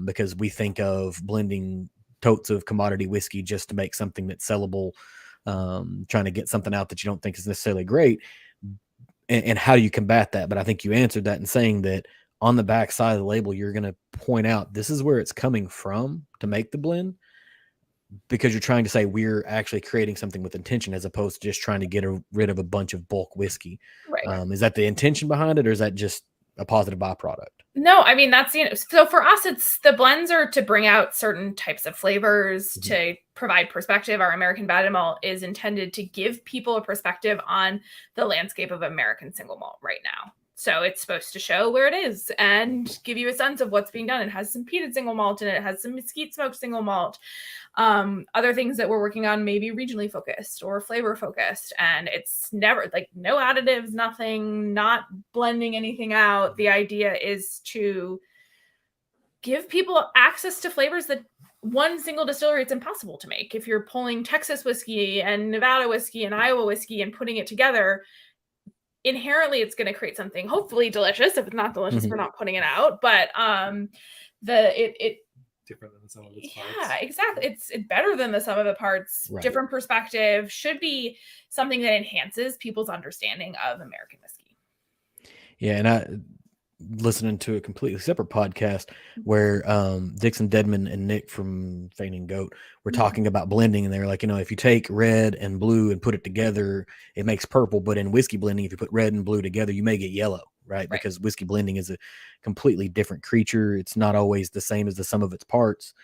because we think of blending totes of commodity whiskey just to make something that's sellable, trying to get something out that you don't think is necessarily great. And how do you combat that? But I think you answered that in saying that on the back side of the label, you're going to point out this is where it's coming from to make the blend, because you're trying to say we're actually creating something with intention, as opposed to just trying to get rid of a bunch of bulk whiskey. Right. Is that the intention behind it, or is that just a positive byproduct. No, I mean, that's, so for us, it's the blends are to bring out certain types of flavors, to provide perspective. Our American Batted Malt is intended to give people a perspective on the landscape of American single malt right now. So it's supposed to show where it is and give you a sense of what's being done. It has some peated single malt in it. It has some mesquite smoked single malt. Other things that we're working on, maybe regionally focused or flavor focused. And it's never like no additives, nothing, not blending anything out. The idea is to give people access to flavors that one single distillery, it's impossible to make. If you're pulling Texas whiskey and Nevada whiskey and Iowa whiskey and putting it together, inherently it's going to create something hopefully delicious. If it's not delicious, we're not putting it out. But it different than some of its parts. Yeah, exactly. It's better than the sum of the parts. Right. Different perspective, should be something that enhances people's understanding of American whiskey. Yeah, and I listening to a completely separate podcast where Dixon Dedman and Nick from Feigning Goat were talking about blending, and they were like, if you take red and blue and put it together, it makes purple. But in whiskey blending, if you put red and blue together, you may get yellow, right? Because whiskey blending is a completely different creature. It's not always the same as the sum of its parts.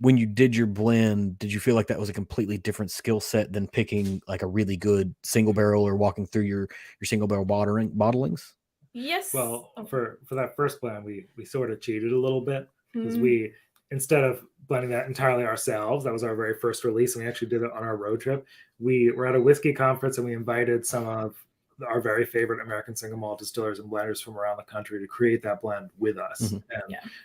When you did your blend, did you feel like that was a completely different skill set than picking like a really good single barrel or walking through your single barrel bottlings? Yes. Well, for that first blend, we sort of cheated a little bit because we, instead of blending that entirely ourselves, that was our very first release, and we actually did it on our road trip. We were at a whiskey conference, and we invited some of our very favorite American single malt distillers and blenders from around the country to create that blend with us. And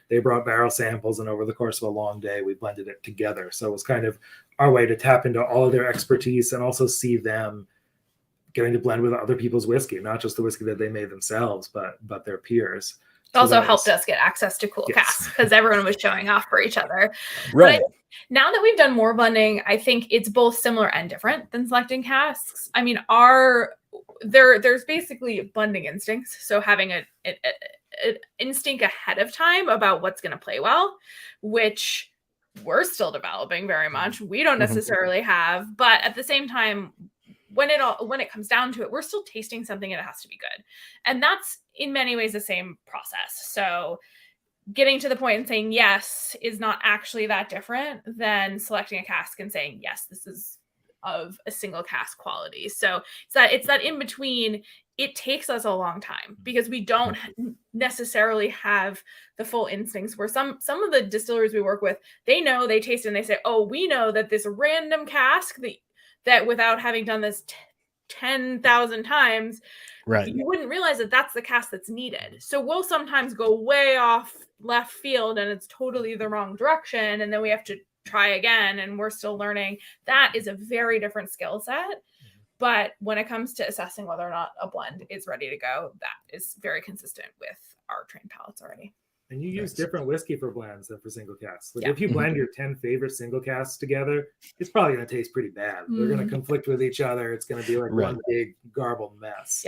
they brought barrel samples, and over the course of a long day, we blended it together. So it was kind of our way to tap into all of their expertise and also see them getting to blend with other people's whiskey, not just the whiskey that they made themselves, but their peers. It also helped us get access to cool casks because everyone was showing off for each other. Right. But now that we've done more blending, I think it's both similar and different than selecting casks. I mean, there's basically blending instincts. So having an instinct ahead of time about what's going to play well, which we're still developing very much. We don't necessarily have, but at the same time, when it comes down to it, we're still tasting something and it has to be good. And that's in many ways the same process. So getting to the point and saying yes is not actually that different than selecting a cask and saying, yes, this is of a single cask quality. So it's that in between. It takes us a long time because we don't necessarily have the full instincts where some of the distilleries we work with, they taste it and they say, oh, we know that this random cask that without having done this 10,000 times, you wouldn't realize that that's the cask that's needed. So we'll sometimes go way off left field and it's totally the wrong direction. And then we have to try again. And we're still learning. That is a very different skill set. But when it comes to assessing whether or not a blend is ready to go, that is very consistent with our trained palates already. And you use different whiskey for blends than for single casks. Like if you blend your 10 favorite single casks together, it's probably going to taste pretty bad. They're going to conflict with each other. It's going to be like one big garbled mess.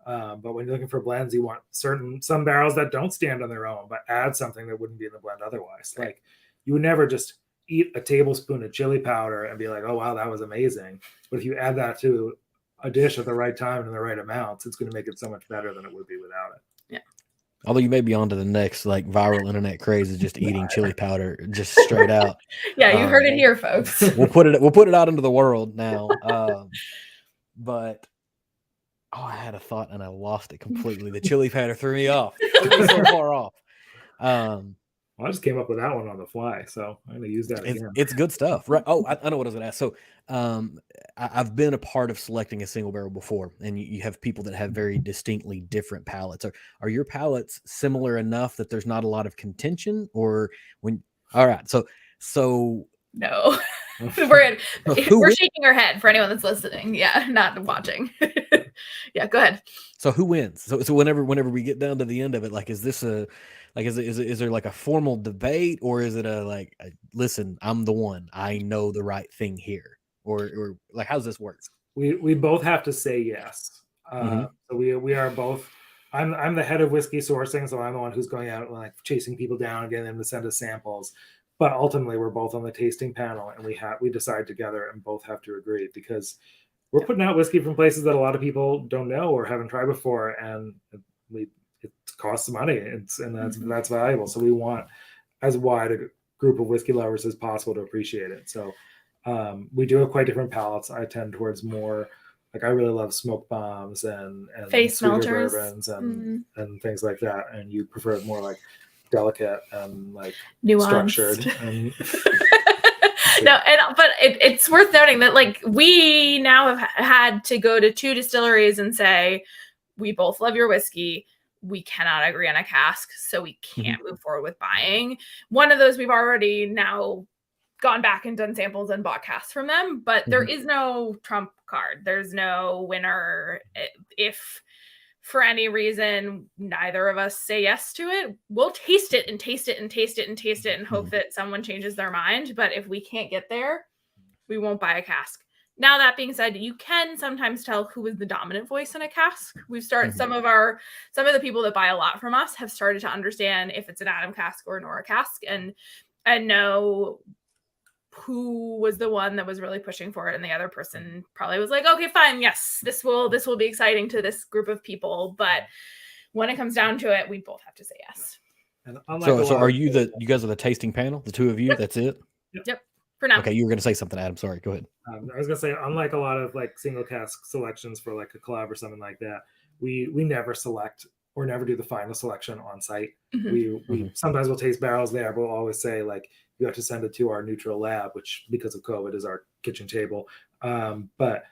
But when you're looking for blends, you want some barrels that don't stand on their own, but add something that wouldn't be in the blend otherwise. Like you would never just eat a tablespoon of chili powder and be like, oh, wow, that was amazing. But if you add that to a dish at the right time and in the right amounts, it's going to make it so much better than it would be without it. Although you may be on to the next like viral internet craze of just eating chili powder just straight out. You heard it here, folks. We'll put it out into the world now. But I had a thought and I lost it completely. The chili powder threw me off. It was so far off. I just came up with that one on the fly, so I'm going to use that again. It's good stuff, right? Oh, I know what I was going to ask. So, I've been a part of selecting a single barrel before, and you have people that have very distinctly different palates. Are your palates similar enough that there's not a lot of contention, or when? All right, so no, we're shaking our head for anyone that's listening. Yeah, not watching. Yeah, go ahead. So who wins? So whenever we get down to the end of it, like, is this is there like a formal debate, or is it listen, I'm the one, I know the right thing here, or like, how's this work? We both have to say yes. So we are both. I'm the head of whiskey sourcing, so I'm the one who's going out and like chasing people down and getting them to send us samples. But ultimately, we're both on the tasting panel, and we decide together, and both have to agree because we're putting out whiskey from places that a lot of people don't know or haven't tried before, and it costs money. That's valuable. So we want as wide a group of whiskey lovers as possible to appreciate it. So we do have quite different palates. I tend towards more like I really love smoke bombs and Face sweeter melters. bourbons and things like that. And you prefer more like delicate and like Nuanced. structured. And, no, but it's worth noting that like we now have had to go to 2 distilleries and say we both love your whiskey. We cannot agree on a cask, so we can't move forward with buying. One of those we've already now gone back and done samples and bought casks from them, but there is no trump card. There's no winner. If for any reason neither of us say yes to it, we'll taste it and taste it and taste it and taste it and hope that someone changes their mind. But if we can't get there, we won't buy a cask. Now, that being said, you can sometimes tell who is the dominant voice in a cask. We've started some of the people that buy a lot from us have started to understand if it's an Adam cask or a Nora cask and know who was the one that was really pushing for it, and the other person probably was like, okay, fine, yes, this will be exciting to this group of people, but when it comes down to it, we both have to say yes. And so are you you guys are the tasting panel, the 2 of you? Yep. That's it? Yep. For now. Okay, you were going to say something, Adam. Sorry, go ahead. I was gonna say, unlike a lot of like single cask selections for like a collab or something like that, we never select or never do the final selection on site. We sometimes we'll taste barrels there, but we'll always say like you have to send it to our neutral lab, which because of COVID is our kitchen table. But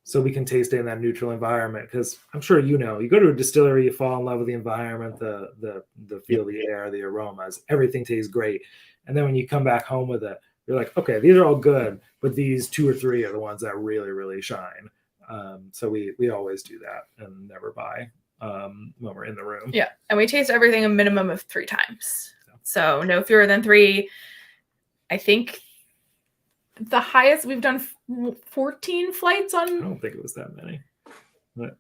so we can taste it in that neutral environment, because I'm sure you go to a distillery, you fall in love with the environment, the feel, the air, the aromas, everything tastes great, and then when you come back home with it, you're like, okay, these are all good, but these 2 or 3 are the ones that really, really shine. So we always do that and never buy when we're in the room. Yeah, and we taste everything a minimum of 3 times. So no fewer than 3. I think the highest we've done 14 flights on. I don't think it was that many. But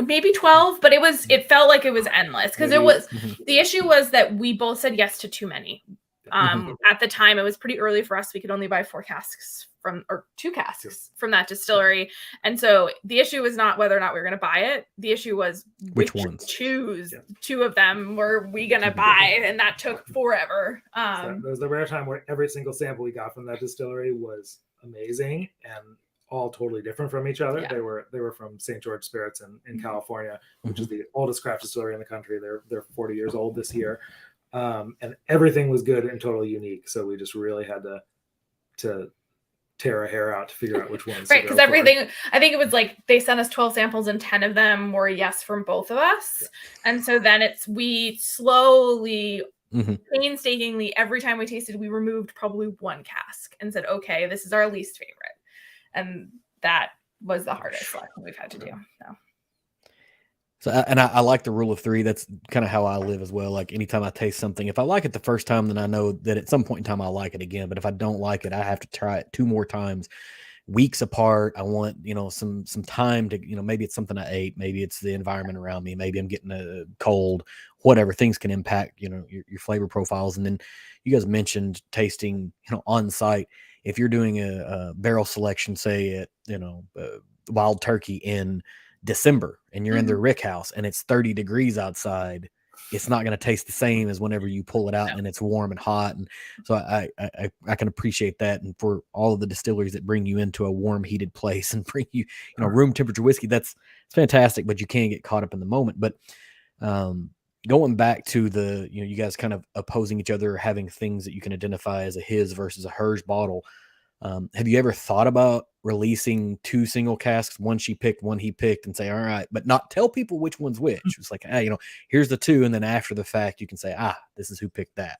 maybe 12, but it felt like it was endless because it was the issue was that we both said yes to too many. At the time, it was pretty early for us. We could only buy 4 casks or 2 casks from that distillery. And so the issue was not whether or not we were going to buy it. The issue was which ones choose. 2 of them were we going to buy, and that took forever. So there was the rare time where every single sample we got from that distillery was amazing and all totally different from each other. They were from St. George Spirits in California, which is the oldest craft distillery in the country. They're 40 years old this year. And everything was good and totally unique. So we just really had to tear our hair out to figure out which ones. Right, because everything, I think it was like they sent us 12 samples and 10 of them were yes from both of us. And so then we slowly, painstakingly, every time we tasted, we removed probably 1 cask and said, okay, this is our least favorite. And that was the hardest selection we've had to do. So, and I like the rule of 3. That's kind of how I live as well. Like anytime I taste something, if I like it the first time, then I know that at some point in time I'll like it again. But if I don't like it, I have to try it 2 more times, weeks apart. I want, some time to, maybe it's something I ate, maybe it's the environment around me, maybe I'm getting a cold, whatever. Things can impact, your flavor profiles. And then you guys mentioned tasting, on site. If you're doing a barrel selection, say at, Wild Turkey in December and you're in the rick house and it's 30 degrees outside, it's not going to taste the same as whenever you pull it out and it's warm and hot. And so I can appreciate that. And for all of the distilleries that bring you into a warm, heated place and bring you, room temperature whiskey, it's fantastic, but you can get caught up in the moment. But going back to the, you guys kind of opposing each other, having things that you can identify as a his versus a hers bottle. Have you ever thought about releasing 2 single casks, one she picked, one he picked, and say, all right, but not tell people which one's which? It's like, here's the 2. And then after the fact, you can say, this is who picked that.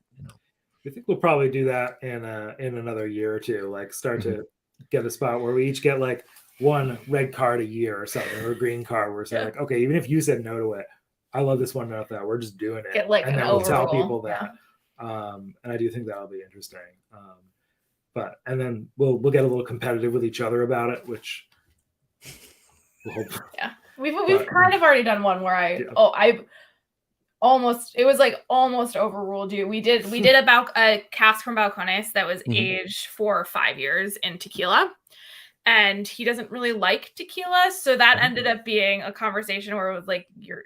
I think we'll probably do that in another year or 2, like start to get a spot where we each get like 1 red card a year or something, or a green card where it's like, okay, even if you said no to it, I love this one enough that we're just doing it. Get like and then we'll tell people that. And I do think that'll be interesting. And then we'll get a little competitive with each other about it, which we'll hope. Yeah, we've kind of already done one where it was almost overruled you. We did a cask from Balcones that was aged for 5 years in tequila, and he doesn't really like tequila. So that ended up being a conversation where it was like, you're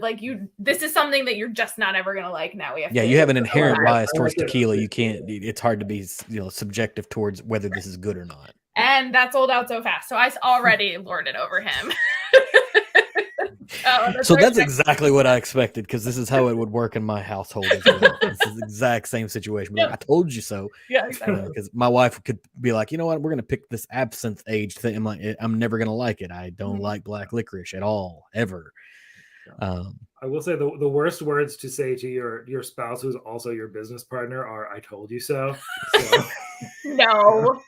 like, this is something that you're just not ever going to like. Now we have you have an inherent I bias like towards it. tequila. You can't, it's hard to be, subjective towards whether this is good or not. And that sold out so fast. So I already lorded over him. So that's exactly what I expected, because this is how it would work in my household as well. This is the exact same situation. Like, I told you so. Yeah, exactly. Because my wife could be like, you know what, we're going to pick this absinthe aged thing. I'm like, I'm never going to like it. I don't like black licorice at all, ever. I will say the worst words to say to your spouse, who's also your business partner, are "I told you so." No.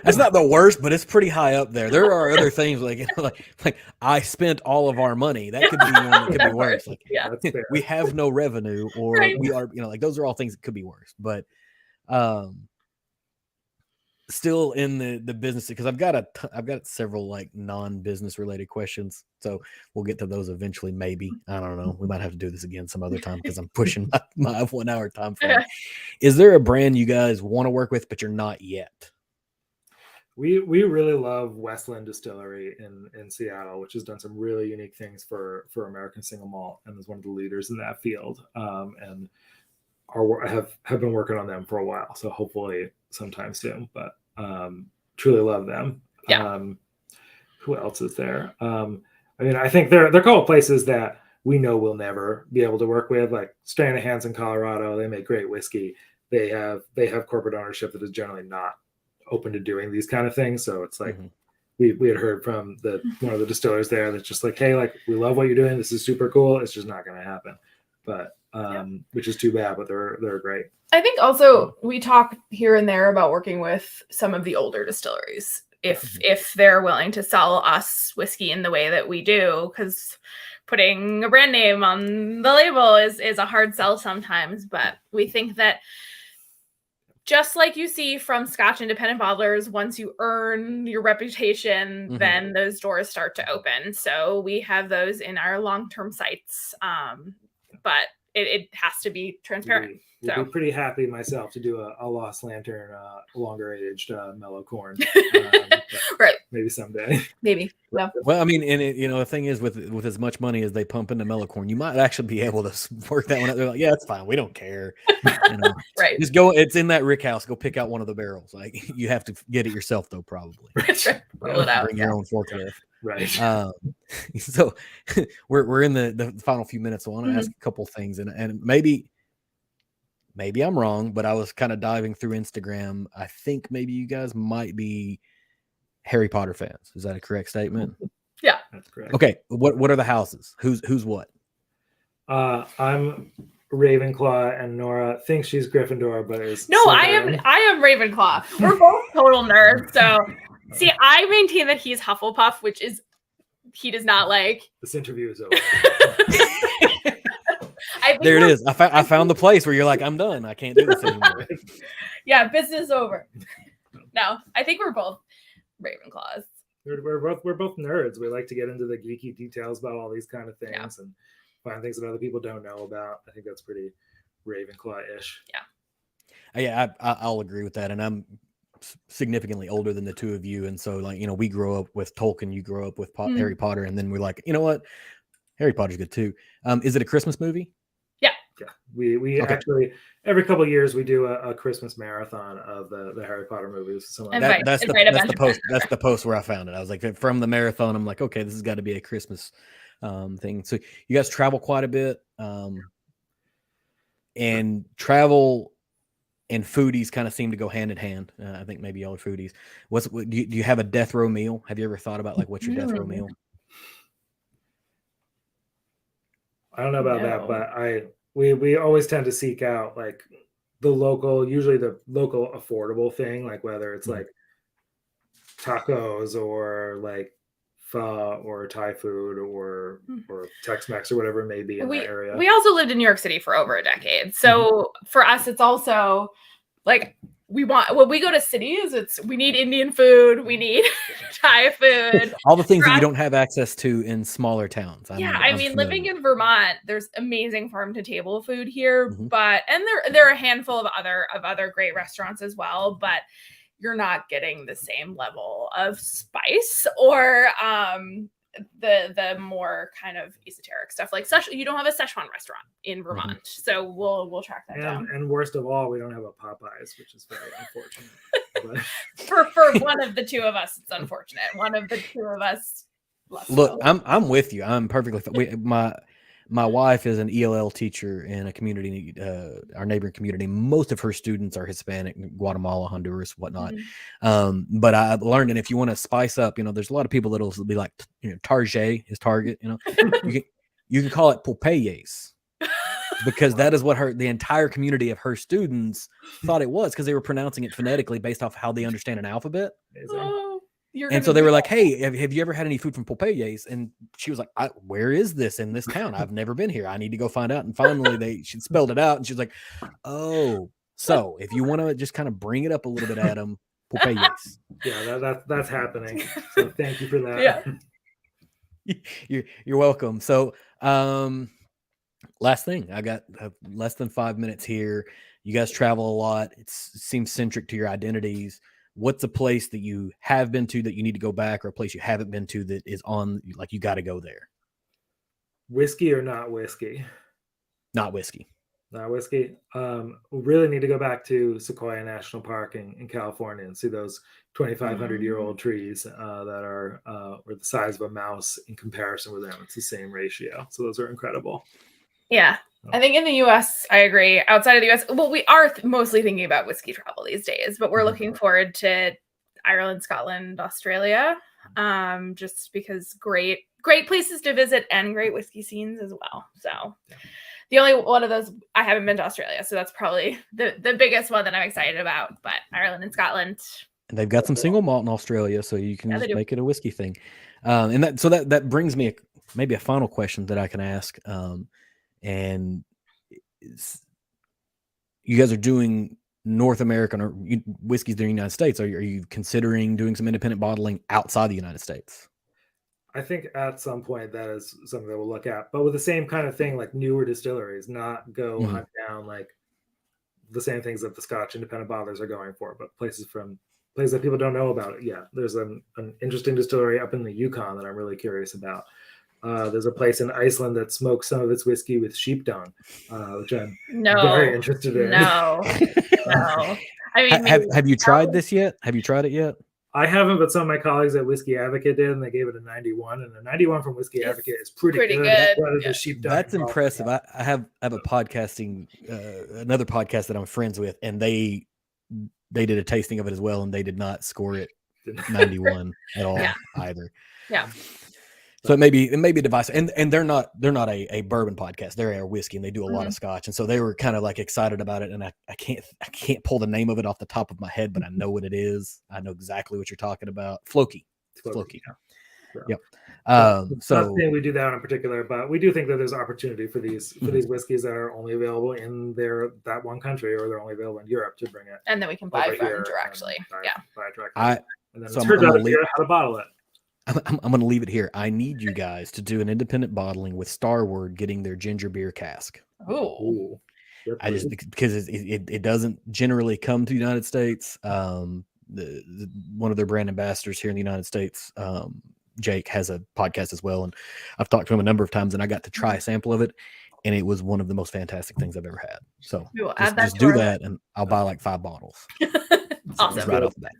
That's not the worst, but it's pretty high up there. There are other things like like I spent all of our money. That could be one that could be worse. Like, That's fair. we have no revenue, or Right. we are, like, those are all things that could be worse. But still in the business, because I've got several like non-business related questions, so we'll get to those eventually. Maybe, I don't know, we might have to do this again some other time, because I'm pushing my 1 hour time frame. Is there a brand you guys want to work with but you're not yet? We really love Westland Distillery in Seattle, which has done some really unique things for American single malt, and is one of the leaders in that field. And have been working on them for a while, so hopefully sometime soon. But truly love them. Yeah. Who else is there? I mean, I think they're a couple places that we know we'll never be able to work with, like Stranahan's in Colorado. They make great whiskey. They have corporate ownership that is generally not open to doing these kind of things. So it's like we had heard from one of the distillers there that's just like, hey, like, we love what you're doing. This is super cool. It's just not going to happen. But which is too bad, but they're great. I think also we talk here and there about working with some of the older distilleries if they're willing to sell us whiskey in the way that we do, because putting a brand name on the label is a hard sell sometimes. But we think that, just like you see from Scotch independent bottlers, once you earn your reputation, then those doors start to open. So we have those in our long-term sites, but it has to be transparent. Would be pretty happy myself to do a Lost Lantern longer aged mellow corn. Right. Maybe someday. Maybe. Yeah. Well, I mean, and the thing is, with as much money as they pump into mellow corn, you might actually be able to work that one out. They're like, yeah, it's fine. We don't care. Right. Just go. It's in that rick house. Go pick out one of the barrels. Like, you have to get it yourself, though, probably. Roll it out. Bring your own forklift. Right. So we're in the final few minutes. So I want to ask a couple things, and maybe I'm wrong, but I was kind of diving through Instagram. I think maybe you guys might be Harry Potter fans. Is that a correct statement? Yeah, that's correct. Okay, what are the houses? Who's what? I'm Ravenclaw, and Nora thinks she's Gryffindor, but is no, Slytherin. I am Ravenclaw. We're both total nerds. So see, I maintain that he's Hufflepuff, which is he does not like. This interview is over. There it is. I found the place where you're like, I'm done. I can't do this anymore. Yeah, business over. No, I think we're both Ravenclaws. We're both nerds. We like to get into the geeky details about all these kind of things and find things that other people don't know about. I think that's pretty Ravenclaw-ish. Yeah. I'll agree with that. And I'm significantly older than the two of you, and so, like, we grow up with Tolkien. You grow up with Harry Potter, and then we're like, you know what? Harry Potter's good too. Is it a Christmas movie? Yeah, we actually every couple of years we do a Christmas marathon of the Harry Potter movies. That's the post. That's the post where I found it. I was like, from the marathon, I'm like, okay, this has got to be a Christmas thing. So you guys travel quite a bit, and travel and foodies kind of seem to go hand in hand. I think maybe y'all are foodies. Do you have a death row meal? Have you ever thought about, like, what's your death row meal? I don't know about that, but we always tend to seek out, like, usually the local affordable thing, like whether it's like tacos or like pho or Thai food or Tex-Mex or whatever it may be in that area. We also lived in New York City for over a decade. So for us, it's also like when we go to cities, we need Indian food, we need Thai food, all the things that you don't have access to in smaller towns. I mean, living in Vermont, there's amazing farm to table food here, and there are a handful of other great restaurants as well. But you're not getting the same level of spice or the more kind of esoteric stuff. Like you don't have a Szechuan restaurant in Vermont, so we'll track that down. And worst of all, we don't have a Popeyes, which is very unfortunate. For one of the two of us, it's unfortunate. One of the two of us. Look, I'm with you. I'm perfectly. My wife is an ELL teacher in a community, our neighboring community. Most of her students are Hispanic, Guatemala, Honduras, whatnot. Mm-hmm. But I learned, and if you want to spice up, there's a lot of people that'll be like, Target is Target. You can call it Popeyes because that is what the entire community of her students thought it was because they were pronouncing it phonetically based off how they understand an alphabet. And so they were like, hey, have you ever had any food from Popeyes? And she was like, where is this in this town? I've never been here. I need to go find out. And finally she spelled it out and she was like, oh, so if you want to just kind of bring it up a little bit, Adam, Popeyes. Yeah, that's happening. So thank you for that. Yeah. You're welcome. So last thing, I got less than 5 minutes here. You guys travel a lot. It seems centric to your identities. What's a place that you have been to that you need to go back, or a place you haven't been to that is on, like, you got to go there? Whiskey or not whiskey? Not whiskey. Not whiskey. We really need to go back to Sequoia National Park in California and see those 2,500-year-old trees that are the size of a mouse in comparison with them. It's the same ratio. So those are incredible. Yeah. I think in the U.S., I agree. Outside of the U.S., well, we are mostly thinking about whiskey travel these days, but we're looking forward to Ireland, Scotland, Australia, just because great places to visit and great whiskey scenes as well. So the only one of those, I haven't been to Australia, so that's probably the biggest one that I'm excited about. But Ireland and Scotland. And they've got some single malt in Australia, so you can just make it a whiskey thing. And that brings me maybe a final question that I can ask. And you guys are doing North American or whiskeys in the United States. Are you considering doing some independent bottling outside the United States? I think at some point that is something that we'll look at, but with the same kind of thing, like newer distilleries, not go hunt down like the same things that the Scotch independent bottlers are going for, but places that people don't know about it yet. There's an interesting distillery up in the Yukon that I'm really curious about. There's a place in Iceland that smokes some of its whiskey with sheep dung, which I'm very interested in. No. I mean, have you tried this yet? Have you tried it yet? I haven't, but some of my colleagues at Whiskey Advocate did, and they gave it a 91. And a 91 from Whiskey Advocate is pretty good. Yeah. That's impressive. I have a podcasting, another podcast that I'm friends with, and they did a tasting of it as well, and they did not score it 91 at all either. Yeah. So it may be a device, and they're not a bourbon podcast. They're a whiskey, and they do a lot of Scotch, and so they were kind of like excited about it. And I can't pull the name of it off the top of my head, but I know what it is. I know exactly what you're talking about. Floki. Floki. Yep. So we do that in particular, but we do think that there's opportunity for these whiskeys that are only available in that one country, or they're only available in Europe, to bring it, and then we can buy from directly. Buy directly. And then so it turns out to figure out how to bottle it. I'm going to leave it here. I need you guys to do an independent bottling with Starward getting their ginger beer cask. Oh, because it doesn't generally come to the United States. One of their brand ambassadors here in the United States, Jake, has a podcast as well, and I've talked to him a number of times, and I got to try a sample of it, and it was one of the most fantastic things I've ever had. So just do that, and I'll buy like 5 bottles. Awesome. Right off the bat.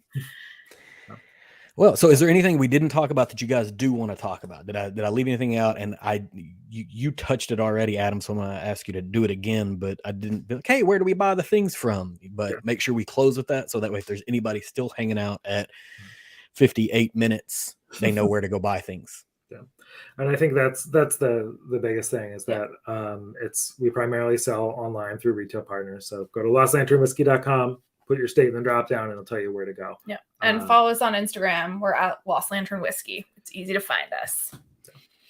Well, so is there anything we didn't talk about that you guys do want to talk about? Did I leave anything out? And you touched it already, Adam, so I'm going to ask you to do it again, but I didn't be like, hey, where do we buy the things from? But make sure we close with that, so that way if there's anybody still hanging out at 58 minutes, they know where to go buy things. Yeah. And I think that's the biggest thing is that we primarily sell online through retail partners. So go to LostLanternWhiskey.com. Put your state in the drop down, and it'll tell you where to go. Yeah. And follow us on Instagram. We're at Lost Lantern Whiskey. It's easy to find us.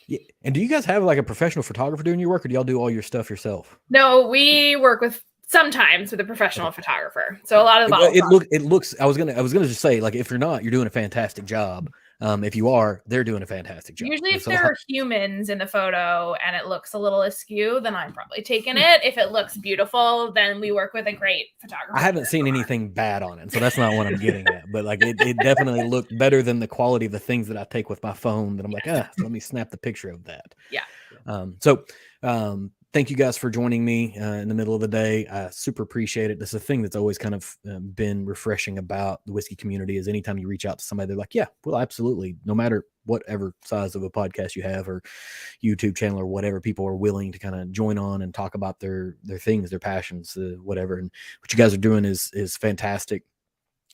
Yeah. And do you guys have like a professional photographer doing your work, or do y'all do all your stuff yourself? No, we work sometimes with a professional photographer. So a lot of the it looks, I was gonna just say, like, if you're not, you're doing a fantastic job. If you are, they're doing a fantastic job. Usually, if So there are humans in the photo and it looks a little askew, then I'm probably taking it. If it looks beautiful, then we work with a great photographer. I haven't seen anything bad on it, so that's not what I'm getting at. But like, it definitely looked better than the quality of the things that I take with my phone. That I'm like, so let me snap the picture of that. Yeah. Thank you guys for joining me in the middle of the day. I super appreciate it. This is a thing that's always kind of been refreshing about the whiskey community is anytime you reach out to somebody, they're like, yeah, well, absolutely. No matter whatever size of a podcast you have or YouTube channel or whatever, people are willing to kind of join on and talk about their things, their passions, whatever. And what you guys are doing is fantastic.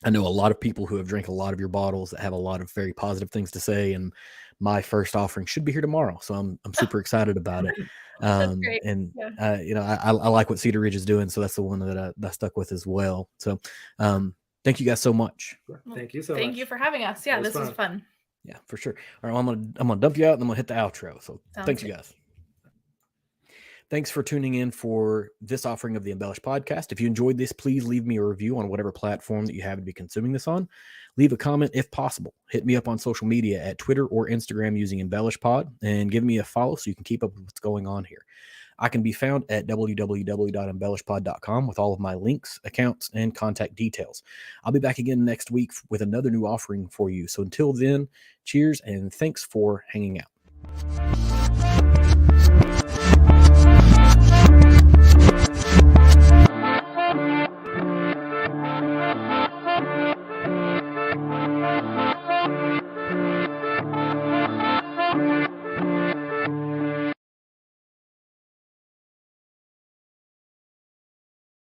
I know a lot of people who have drank a lot of your bottles that have a lot of very positive things to say. And my first offering should be here tomorrow. So I'm super excited about it. Great. And I like what Cedar Ridge is doing. So that's the one that I stuck with as well. So thank you guys so much. Thank you so much. Thank you for having us. Yeah, this was fun. Yeah, for sure. All right, well, I'm gonna dump you out and I'm gonna hit the outro. So thanks, you guys. Thanks for tuning in for this offering of the Embellish podcast. If you enjoyed this, please leave me a review on whatever platform that you happen to be consuming this on. Leave a comment if possible. Hit me up on social media at Twitter or Instagram using Embellish Pod and give me a follow so you can keep up with what's going on here. I can be found at www.embellishpod.com with all of my links, accounts, and contact details. I'll be back again next week with another new offering for you. So until then, cheers and thanks for hanging out.